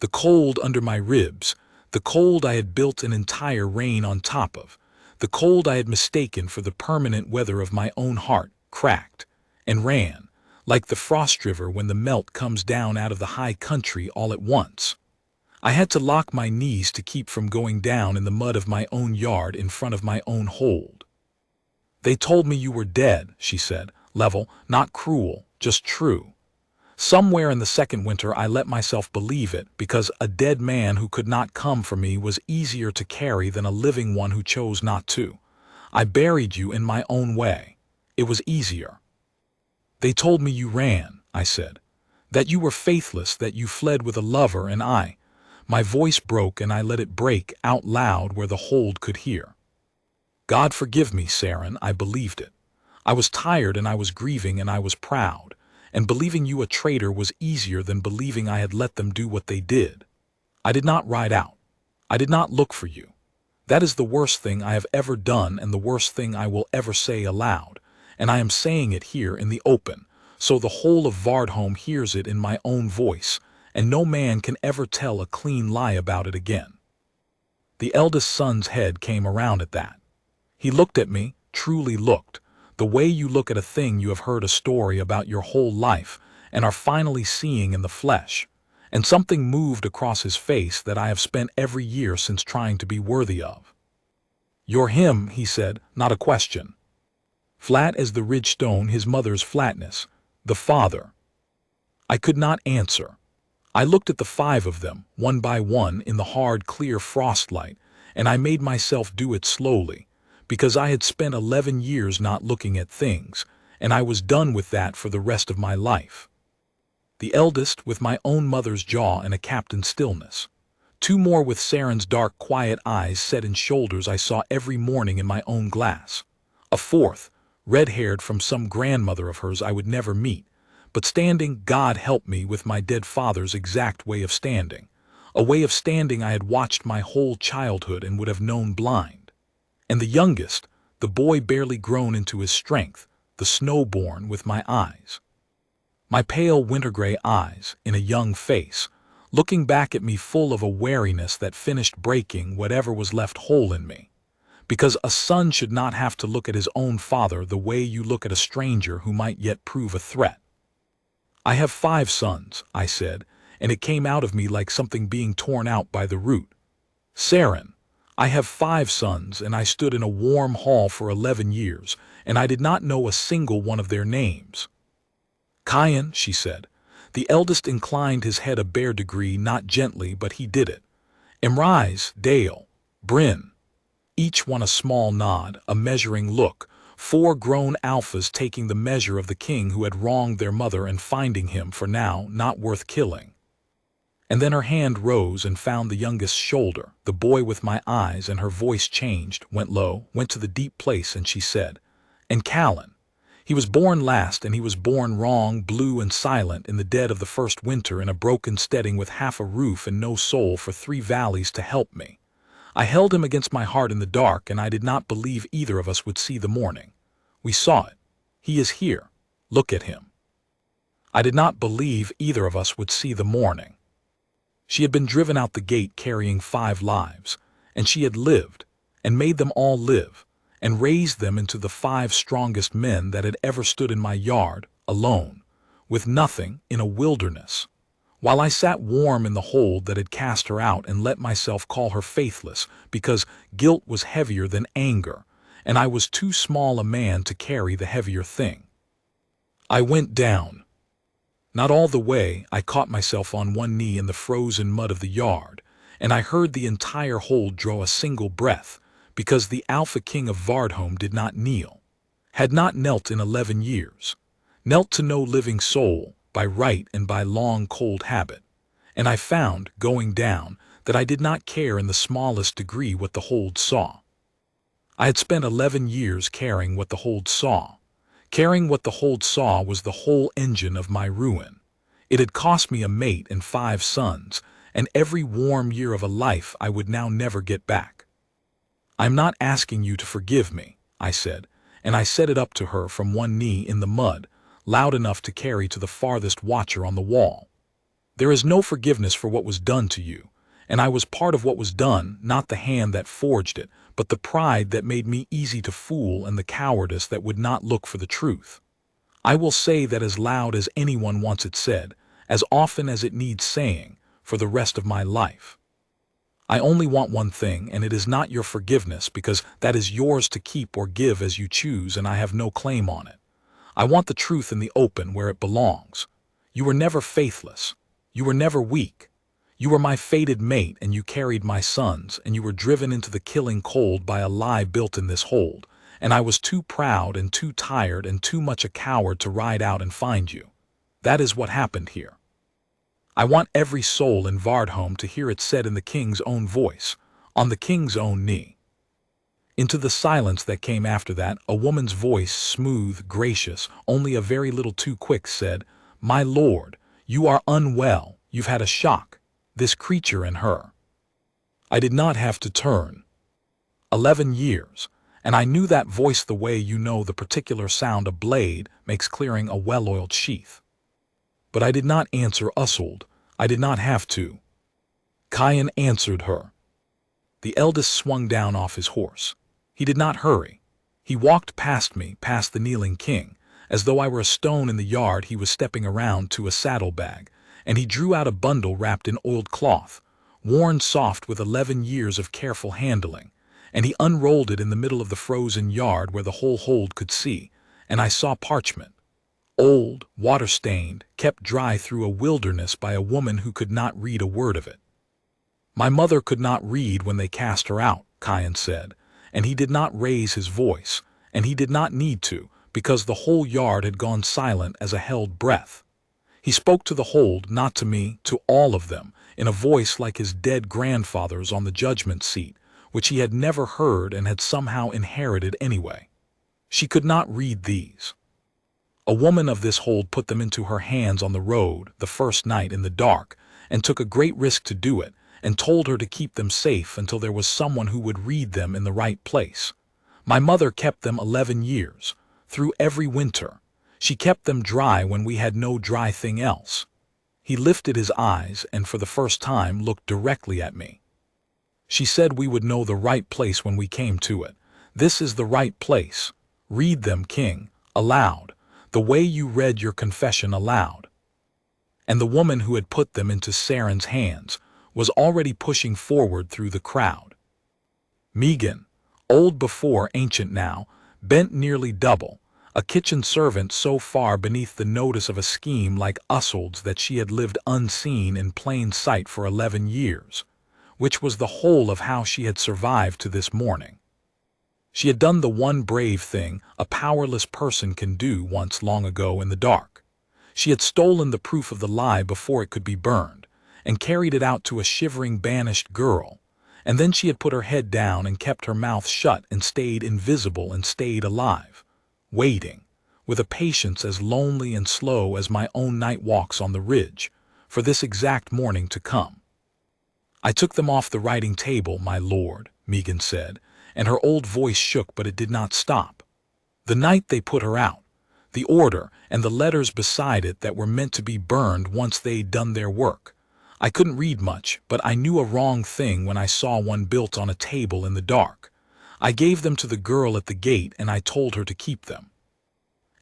The cold under my ribs, the cold I had built an entire rain on top of, the cold I had mistaken for the permanent weather of my own heart, cracked and ran, like the frost river when the melt comes down out of the high country all at once. I had to lock my knees to keep from going down in the mud of my own yard in front of my own hold. They told me you were dead, she said, level, not cruel, just true. Somewhere in the second winter I let myself believe it, because a dead man who could not come for me was easier to carry than a living one who chose not to. I buried you in my own way. It was easier. They told me you ran, I said. That you were faithless, that you fled with a lover, and my voice broke and I let it break out loud where the hold could hear. God forgive me, Saren, I believed it. I was tired and I was grieving and I was proud. And believing you a traitor was easier than believing I had let them do what they did. I did not ride out. I did not look for you. That is the worst thing I have ever done and the worst thing I will ever say aloud, and I am saying it here in the open, so the whole of Vardholm hears it in my own voice, and no man can ever tell a clean lie about it again. The eldest son's head came around at that. He looked at me, truly looked, the way you look at a thing you have heard a story about your whole life and are finally seeing in the flesh, and something moved across his face that I have spent every year since trying to be worthy of. You're him, he said, not a question. Flat as the Ridgestone, his mother's flatness, the father. I could not answer. I looked at the 5 of them, one by one, in the hard, clear frostlight, and I made myself do it slowly, because I had spent 11 years not looking at things, and I was done with that for the rest of my life. The eldest with my own mother's jaw and a captain's stillness. 2 more with Saren's dark, quiet eyes set in shoulders I saw every morning in my own glass. A 4th, red-haired from some grandmother of hers I would never meet, but standing, God help me, with my dead father's exact way of standing. A way of standing I had watched my whole childhood and would have known blind. And the youngest, the boy barely grown into his strength, the snowborn, with my eyes. My pale winter-gray eyes, in a young face, looking back at me full of a wariness that finished breaking whatever was left whole in me. because a son should not have to look at his own father the way you look at a stranger who might yet prove a threat. I have 5 sons, I said, and it came out of me like something being torn out by the root. Saren, I have 5 sons, and I stood in a warm hall for 11 years, and I did not know a single one of their names. Kyan, she said. The eldest inclined his head a bare degree, not gently, but he did it. Imrise, Dale, Bryn. Each one a small nod, a measuring look, 4 grown alphas taking the measure of the king who had wronged their mother and finding him, for now, not worth killing. And then her hand rose and found the youngest's shoulder, the boy with my eyes, and her voice changed, went low, went to the deep place, and she said, "And Callan. He was born last, and he was born wrong, blue and silent, in the dead of the first winter, in a broken steading with half a roof and no soul for 3 valleys to help me. I held him against my heart in the dark, and I did not believe either of us would see the morning. We saw it. He is here. Look at him." I did not believe either of us would see the morning. She had been driven out the gate carrying 5 lives, and she had lived, and made them all live, and raised them into the 5 strongest men that had ever stood in my yard, alone, with nothing, in a wilderness, while I sat warm in the hold that had cast her out and let myself call her faithless, because guilt was heavier than anger, and I was too small a man to carry the heavier thing. I went down. Not all the way. I caught myself on one knee in the frozen mud of the yard, and I heard the entire hold draw a single breath, because the Alpha King of Vardholm did not kneel, had not knelt in 11 years, knelt to no living soul, by right and by long cold habit. And I found, going down, that I did not care in the smallest degree what the hold saw. I had spent 11 years caring what the hold saw. Caring what the hold saw was the whole engine of my ruin. It had cost me a mate and 5 sons, and every warm year of a life I would now never get back. "I'm not asking you to forgive me," I said, and I set it up to her from one knee in the mud, loud enough to carry to the farthest watcher on the wall. "There is no forgiveness for what was done to you, and I was part of what was done, not the hand that forged it, but the pride that made me easy to fool and the cowardice that would not look for the truth. I will say that as loud as anyone wants it said, as often as it needs saying, for the rest of my life. I only want one thing, and it is not your forgiveness, because that is yours to keep or give as you choose, and I have no claim on it. I want the truth in the open where it belongs. You were never faithless. You were never weak. You were my fated mate, and you carried my sons, and you were driven into the killing cold by a lie built in this hold, and I was too proud and too tired and too much a coward to ride out and find you. That is what happened here. I want every soul in Vardholm to hear it said in the king's own voice, on the king's own knee." Into the silence that came after that, a woman's voice, smooth, gracious, only a very little too quick, said, "My lord, you are unwell. You've had a shock. This creature and her." I did not have to turn. 11 years, and I knew that voice the way you know the particular sound a blade makes clearing a well-oiled sheath. But I did not answer Ussold. I did not have to. Kyan answered her. The eldest swung down off his horse. He did not hurry. He walked past me, past the kneeling king. As though I were a stone in the yard, he was stepping around to a saddlebag, and he drew out a bundle wrapped in oiled cloth, worn soft with 11 years of careful handling, and he unrolled it in the middle of the frozen yard where the whole hold could see, and I saw parchment. Old, water-stained, kept dry through a wilderness by a woman who could not read a word of it. "My mother could not read when they cast her out," Kyan said, and he did not raise his voice, and he did not need to, because the whole yard had gone silent as a held breath. He spoke to the hold, not to me, to all of them, in a voice like his dead grandfather's on the judgment seat, which he had never heard and had somehow inherited anyway. She could not read these. A woman of this hold put them into her hands on the road the first night in the dark, and took a great risk to do it, and told her to keep them safe until there was someone who would read them in the right place. My mother kept them 11 years, through every winter. She kept them dry when we had no dry thing else. He lifted his eyes and for the first time looked directly at me. She said we would know the right place when we came to it. This is the right place. Read them, king, aloud, the way you read your confession aloud. And the woman who had put them into Saren's hands was already pushing forward through the crowd. Megan, old before ancient now, bent nearly double, a kitchen servant so far beneath the notice of a scheme like Ussold's that she had lived unseen in plain sight for 11 years, which was the whole of how she had survived to this morning. She had done the one brave thing a powerless person can do once long ago in the dark. She had stolen the proof of the lie before it could be burned, and carried it out to a shivering banished girl, and then she had put her head down and kept her mouth shut and stayed invisible and stayed alive, waiting, with a patience as lonely and slow as my own night walks on the ridge, for this exact morning to come. I took them off the writing table, my lord, Megan said, and her old voice shook, but it did not stop. The night they put her out, the order and the letters beside it that were meant to be burned once they'd done their work. I couldn't read much, but I knew a wrong thing when I saw one built on a table in the dark. I gave them to the girl at the gate and I told her to keep them.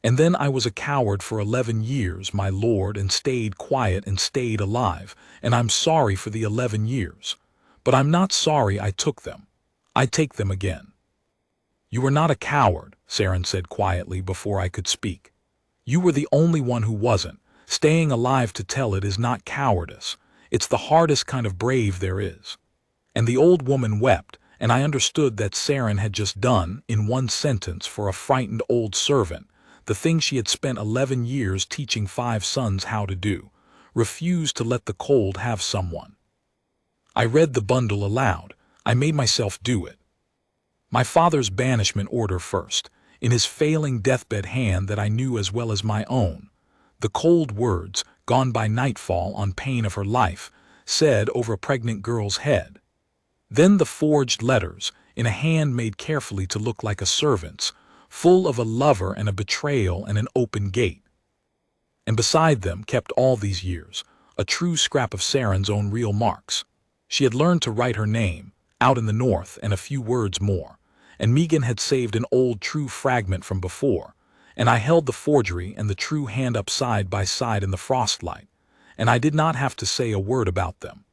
And then I was a coward for 11 years, my lord, and stayed quiet and stayed alive, and I'm sorry for the 11 years. But I'm not sorry I took them. I'd take them again. You were not a coward, Saren said quietly before I could speak. You were the only one who wasn't. Staying alive to tell it is not cowardice. It's the hardest kind of brave there is. And the old woman wept, and I understood that Saren had just done, in one sentence, for a frightened old servant, the thing she had spent 11 years teaching 5 sons how to do: refuse to let the cold have someone. I read the bundle aloud. I made myself do it. My father's banishment order first, in his failing deathbed hand that I knew as well as my own. The cold words, gone by nightfall on pain of her life, said over a pregnant girl's head. Then the forged letters, in a hand made carefully to look like a servant's, full of a lover and a betrayal and an open gate. And beside them, kept all these years, a true scrap of Saren's own real marks. She had learned to write her name, out in the north, and a few words more, and Megan had saved an old true fragment from before, and I held the forgery and the true hand up side by side in the frostlight, and I did not have to say a word about them,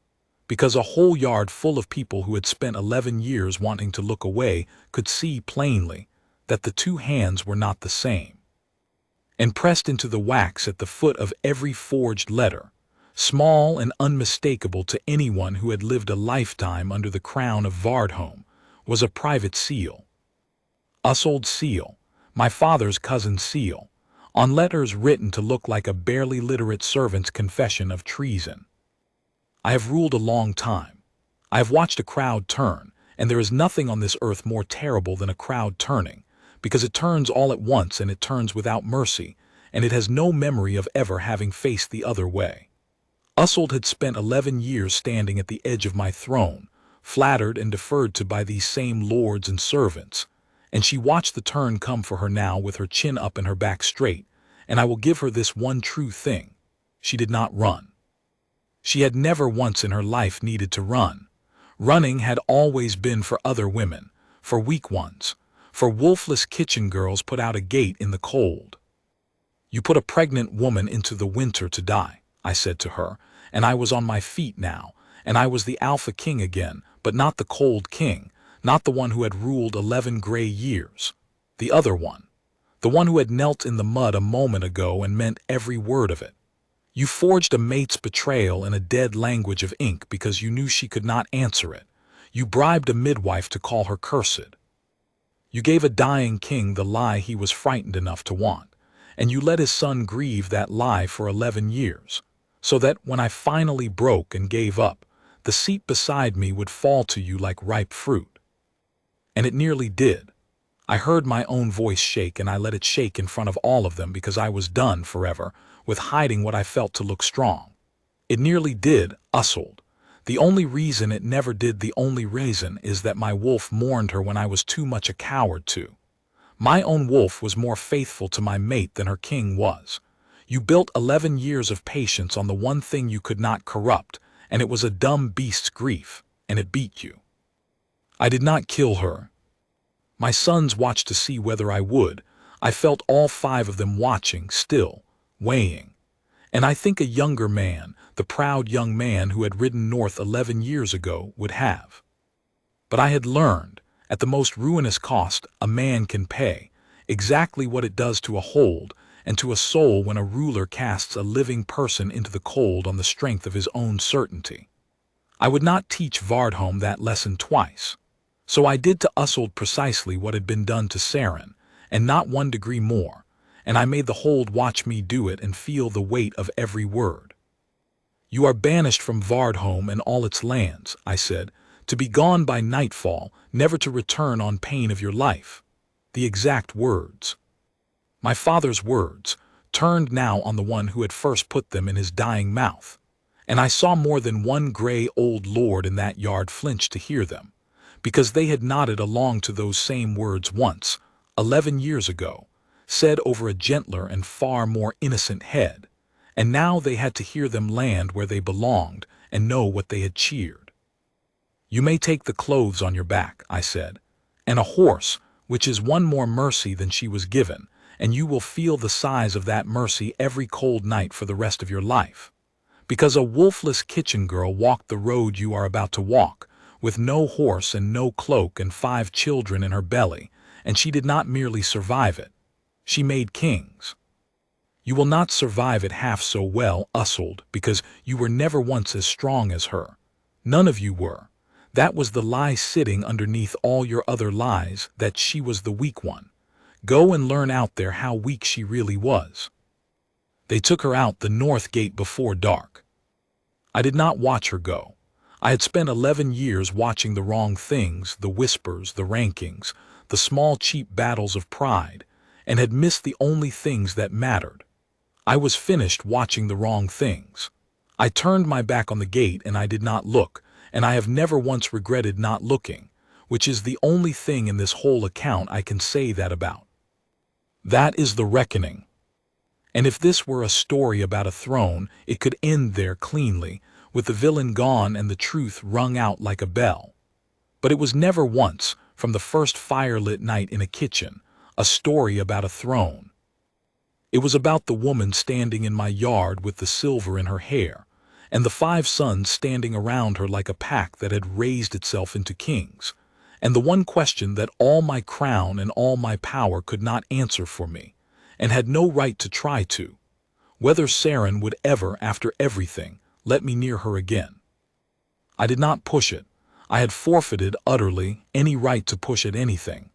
because a whole yard full of people who had spent 11 years wanting to look away could see plainly that the 2 hands were not the same. And pressed into the wax at the foot of every forged letter, small and unmistakable to anyone who had lived a lifetime under the crown of Vardholm, was a private seal. Ussold's seal, my father's cousin's seal, on letters written to look like a barely literate servant's confession of treason. I have ruled a long time. I have watched a crowd turn, and there is nothing on this earth more terrible than a crowd turning, because it turns all at once and it turns without mercy, and it has no memory of ever having faced the other way. Ussold had spent 11 years standing at the edge of my throne, flattered and deferred to by these same lords and servants, and she watched the turn come for her now with her chin up and her back straight, and I will give her this one true thing: she did not run. She had never once in her life needed to run. Running had always been for other women, for weak ones, for wolfless kitchen girls put out a gate in the cold. You put a pregnant woman into the winter to die, I said to her, and I was on my feet now, and I was the Alpha King again, but not the cold king, not the one who had ruled 11 gray years. The other one. The one who had knelt in the mud a moment ago and meant every word of it. You forged a mate's betrayal in a dead language of ink because you knew she could not answer it. You bribed a midwife to call her cursed. You gave a dying king the lie he was frightened enough to want, and you let his son grieve that lie for 11 years, so that when I finally broke and gave up, the seat beside me would fall to you like ripe fruit. And it nearly did. I heard my own voice shake, and I let it shake in front of all of them because I was done forever with hiding what I felt to look strong. It nearly did, Ussold. The only reason it never did, the only reason, is that my wolf mourned her when I was too much a coward to. My own wolf was more faithful to my mate than her king was. You built 11 years of patience on the one thing you could not corrupt, and it was a dumb beast's grief, and it beat you. I did not kill her. My sons watched to see whether I would. I felt all 5 of them watching, still, weighing. And I think a younger man, the proud young man who had ridden north 11 years ago, would have. But I had learned, at the most ruinous cost a man can pay, exactly what it does to a hold and to a soul when a ruler casts a living person into the cold on the strength of his own certainty. I would not teach Vardholm that lesson twice. So I did to Ussold precisely what had been done to Saren, and not 1 degree more, and I made the hold watch me do it and feel the weight of every word. You are banished from Vardholm and all its lands, I said, to be gone by nightfall, never to return on pain of your life. The exact words. My father's words, turned now on the one who had first put them in his dying mouth, and I saw more than one grey old lord in that yard flinch to hear them, because they had nodded along to those same words once, 11 years ago, said over a gentler and far more innocent head, and now they had to hear them land where they belonged and know what they had cheered. You may take the clothes on your back, I said, and a horse, which is one more mercy than she was given, and you will feel the size of that mercy every cold night for the rest of your life. Because a wolfless kitchen girl walked the road you are about to walk, with no horse and no cloak and 5 children in her belly, and she did not merely survive it. She made kings. You will not survive it half so well, Ussold, because you were never once as strong as her. None of you were. That was the lie sitting underneath all your other lies, that she was the weak one. Go and learn out there how weak she really was. They took her out the north gate before dark. I did not watch her go. I had spent 11 years watching the wrong things, the whispers, the rankings, the small cheap battles of pride, and had missed the only things that mattered. I was finished watching the wrong things. I turned my back on the gate and I did not look, and I have never once regretted not looking, which is the only thing in this whole account I can say that about. That is the reckoning. And if this were a story about a throne, it could end there cleanly, with the villain gone and the truth rung out like a bell. But it was never once, from the first firelit night in a kitchen, a story about a throne. It was about the woman standing in my yard with the silver in her hair, and the 5 sons standing around her like a pack that had raised itself into kings, and the one question that all my crown and all my power could not answer for me, and had no right to try to, whether Saren would ever, after everything, let me near her again. I did not push it. I had forfeited utterly any right to push at anything.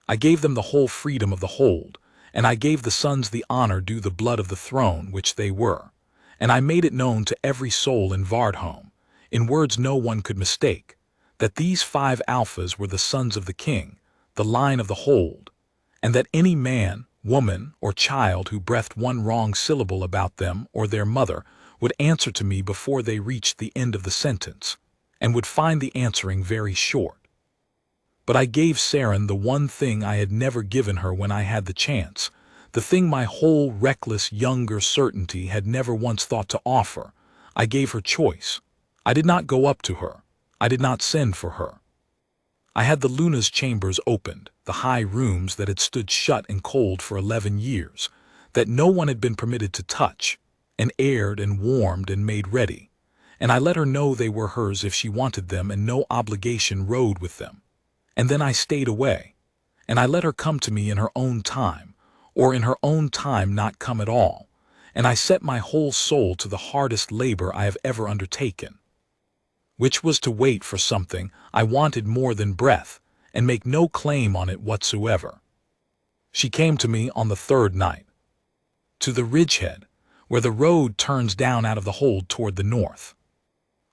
I gave them the whole freedom of the hold, and I gave the sons the honor due the blood of the throne which they were, and I made it known to every soul in Vardholm, in words no one could mistake, that these 5 alphas were the sons of the king, the line of the hold, and that any man, woman, or child who breathed one wrong syllable about them or their mother would answer to me before they reached the end of the sentence, and would find the answering very short. But I gave Saren the one thing I had never given her when I had the chance, the thing my whole reckless younger certainty had never once thought to offer. I gave her choice. I did not go up to her. I did not send for her. I had the Luna's chambers opened, the high rooms that had stood shut and cold for 11 years, that no one had been permitted to touch, and aired and warmed and made ready, and I let her know they were hers if she wanted them and no obligation rode with them. And then I stayed away, and I let her come to me in her own time, or in her own time not come at all, and I set my whole soul to the hardest labor I have ever undertaken, which was to wait for something I wanted more than breath, and make no claim on it whatsoever. She came to me on the 3rd night, to the ridgehead, where the road turns down out of the hold toward the north,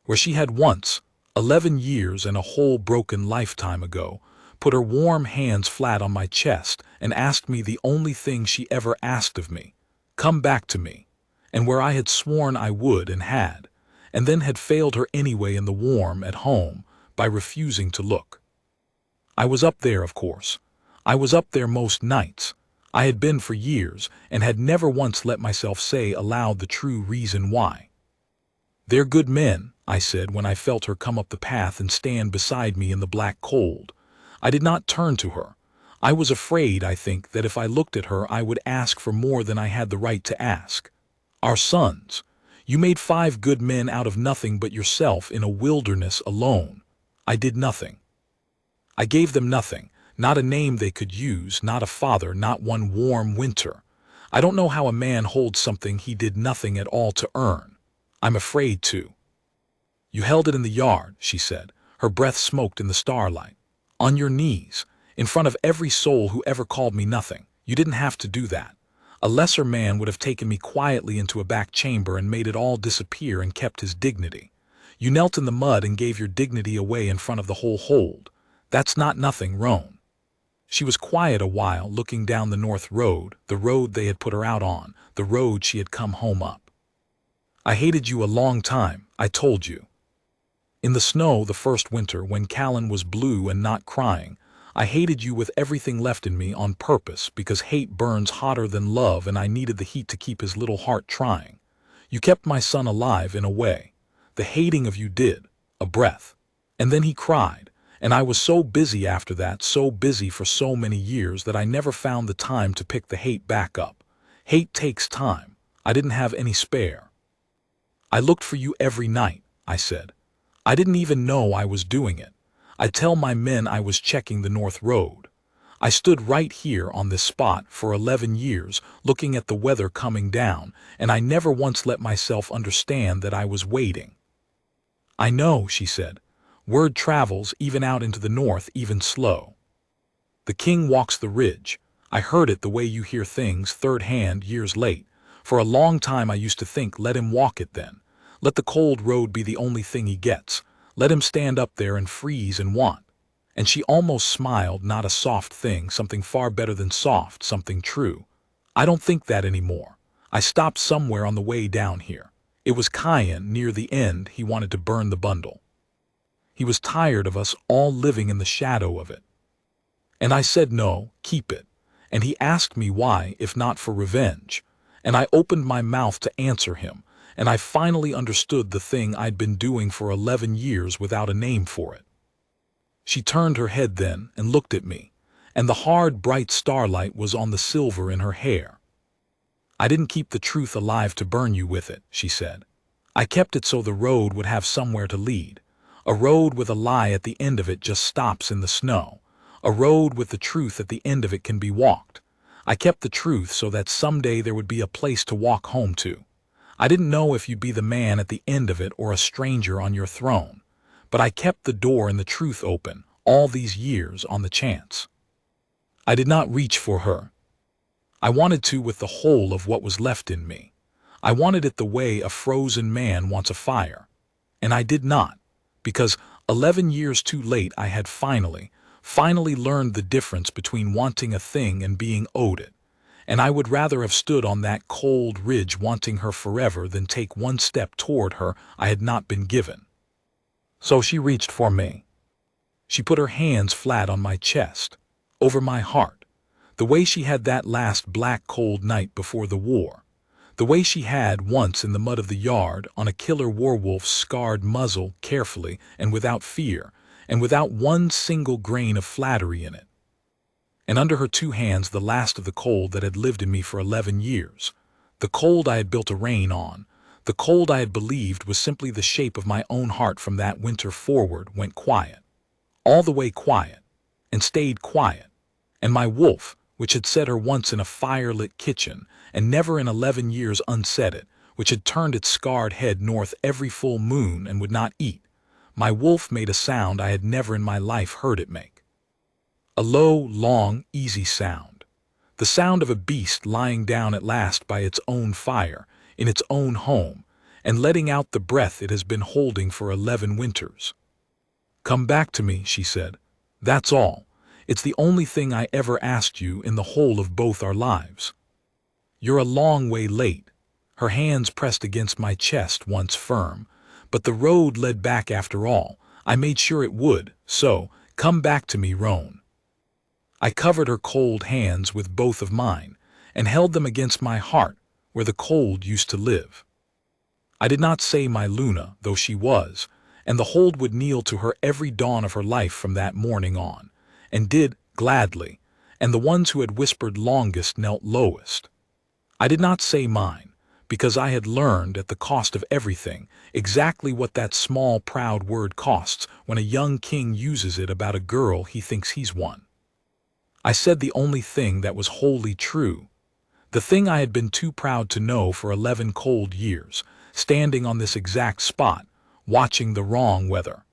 where she had once, 11 years and a whole broken lifetime ago, put her warm hands flat on my chest and asked me the only thing she ever asked of me, come back to me, and where I had sworn I would and had, and then had failed her anyway in the warm at home by refusing to look. I was up there, of course. I was up there most nights. I had been for years and had never once let myself say aloud the true reason why. They're good men, I said when I felt her come up the path and stand beside me in the black cold. I did not turn to her. I was afraid, I think, that if I looked at her I would ask for more than I had the right to ask. Our sons. You made 5 good men out of nothing but yourself in a wilderness alone. I did nothing. I gave them nothing, not a name they could use, not a father, not one warm winter. I don't know how a man holds something he did nothing at all to earn. I'm afraid to. You held it in the yard, she said. Her breath smoked in the starlight. On your knees, in front of every soul who ever called me nothing. You didn't have to do that. A lesser man would have taken me quietly into a back chamber and made it all disappear and kept his dignity. You knelt in the mud and gave your dignity away in front of the whole hold. That's not nothing, Roan. She was quiet a while, looking down the north road, the road they had put her out on, the road she had come home up. I hated you a long time, I told you. In the snow the first winter, when Callan was blue and not crying, I hated you with everything left in me on purpose, because hate burns hotter than love and I needed the heat to keep his little heart trying. You kept my son alive in a way. The hating of you did. A breath. And then he cried. And I was so busy after that, so busy for so many years, that I never found the time to pick the hate back up. Hate takes time. I didn't have any spare. I looked for you every night, I said. I didn't even know I was doing it. I'd tell my men I was checking the north road. I stood right here on this spot for 11 years, looking at the weather coming down, and I never once let myself understand that I was waiting. I know, she said. Word travels even out into the north, even slow. The king walks the ridge. I heard it the way you hear things third hand years late. For a long time I used to think, let him walk it then. Let the cold road be the only thing he gets. Let him stand up there and freeze and want. And she almost smiled, not a soft thing, something far better than soft, something true. I don't think that anymore. I stopped somewhere on the way down here. It was Cayenne, near the end. He wanted to burn the bundle. He was tired of us all living in the shadow of it. And I said no, keep it. And he asked me why, if not for revenge. And I opened my mouth to answer him, and I finally understood the thing I'd been doing for 11 years without a name for it. She turned her head then and looked at me, and the hard, bright starlight was on the silver in her hair. I didn't keep the truth alive to burn you with it, she said. I kept it so the road would have somewhere to lead. A road with a lie at the end of it just stops in the snow. A road with the truth at the end of it can be walked. I kept the truth so that someday there would be a place to walk home to. I didn't know if you'd be the man at the end of it or a stranger on your throne. But I kept the door and the truth open, all these years, on the chance. I did not reach for her. I wanted to with the whole of what was left in me. I wanted it the way a frozen man wants a fire. And I did not, because 11 years too late I had finally learned the difference between wanting a thing and being owed it. And I would rather have stood on that cold ridge wanting her forever than take one step toward her I had not been given. So she reached for me. She put her hands flat on my chest, over my heart, the way she had that last black cold night before the war, the way she had once in the mud of the yard on a killer werewolf's scarred muzzle, carefully and without fear, and without one single grain of flattery in it. And under her 2 hands the last of the cold that had lived in me for 11 years, the cold I had built a reign on, the cold I had believed was simply the shape of my own heart from that winter forward, went quiet, all the way quiet, and stayed quiet. And my wolf, which had set her once in a fire-lit kitchen, and never in 11 years unset it, which had turned its scarred head north every full moon and would not eat, my wolf made a sound I had never in my life heard it make. A low, long, easy sound. The sound of a beast lying down at last by its own fire, in its own home, and letting out the breath it has been holding for 11 winters. Come back to me, she said. That's all. It's the only thing I ever asked you in the whole of both our lives. You're a long way late. Her hands pressed against my chest, once firm. But the road led back after all. I made sure it would, so come back to me, Roan. I covered her cold hands with both of mine, and held them against my heart, where the cold used to live. I did not say my Luna, though she was, and the hold would kneel to her every dawn of her life from that morning on, and did gladly, and the ones who had whispered longest knelt lowest. I did not say mine, because I had learned at the cost of everything exactly what that small proud word costs when a young king uses it about a girl he thinks he's won. I said the only thing that was wholly true, the thing I had been too proud to know for 11 cold years, standing on this exact spot, watching the wrong weather.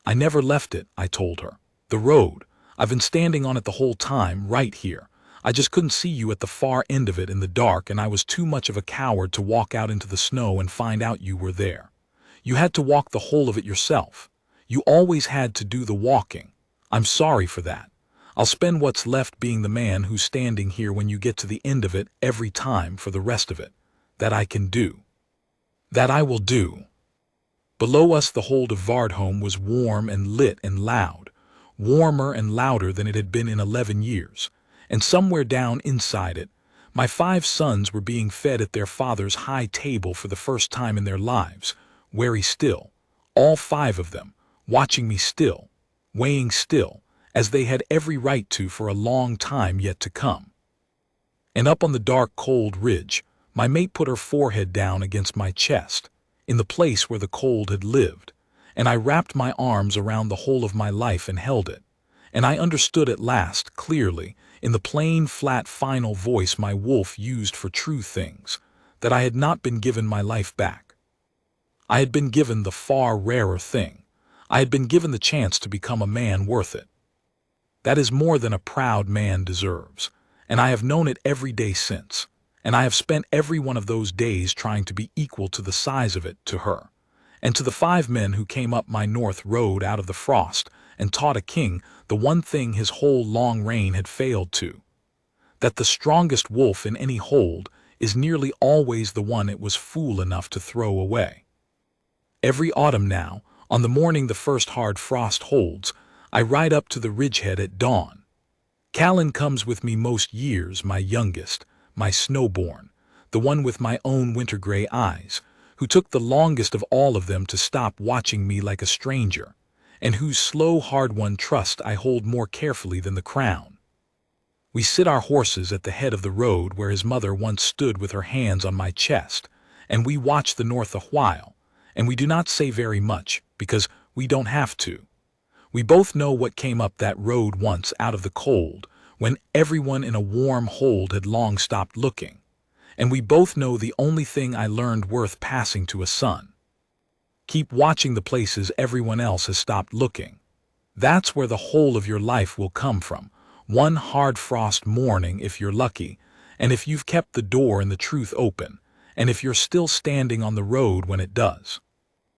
I never left it, I told her. The road. I've been standing on it the whole time, right here. I just couldn't see you at the far end of it in the dark, and I was too much of a coward to walk out into the snow and find out you were there. You had to walk the whole of it yourself. You always had to do the walking. I'm sorry for that. I'll spend what's left being the man who's standing here when you get to the end of it every time for the rest of it. That I can do. That I will do. Below us the hold of Vardholm was warm and lit and loud, warmer and louder than it had been in 11 years, and somewhere down inside it, my 5 sons were being fed at their father's high table for the first time in their lives, wary still, all 5 of them, watching me still, weighing still, as they had every right to for a long time yet to come. And up on the dark cold ridge, my mate put her forehead down against my chest, in the place where the cold had lived, and I wrapped my arms around the whole of my life and held it, and I understood at last, clearly, in the plain, flat, final voice my wolf used for true things, that I had not been given my life back. I had been given the far rarer thing. I had been given the chance to become a man worth it. That is more than a proud man deserves, and I have known it every day since, and I have spent every one of those days trying to be equal to the size of it to her, and to the 5 men who came up my north road out of the frost and taught a king the one thing his whole long reign had failed to, that the strongest wolf in any hold is nearly always the one it was fool enough to throw away. Every autumn now, on the morning the first hard frost holds, I ride up to the ridgehead at dawn. Callan comes with me most years, my youngest, my snowborn, the one with my own winter-gray eyes, who took the longest of all of them to stop watching me like a stranger, and whose slow, hard-won trust I hold more carefully than the crown. We sit our horses at the head of the road where his mother once stood with her hands on my chest, and we watch the north a while, and we do not say very much, because we don't have to. We both know what came up that road once out of the cold, when everyone in a warm hold had long stopped looking, and we both know the only thing I learned worth passing to a son. Keep watching the places everyone else has stopped looking. That's where the whole of your life will come from, one hard frost morning if you're lucky, and if you've kept the door and the truth open, and if you're still standing on the road when it does.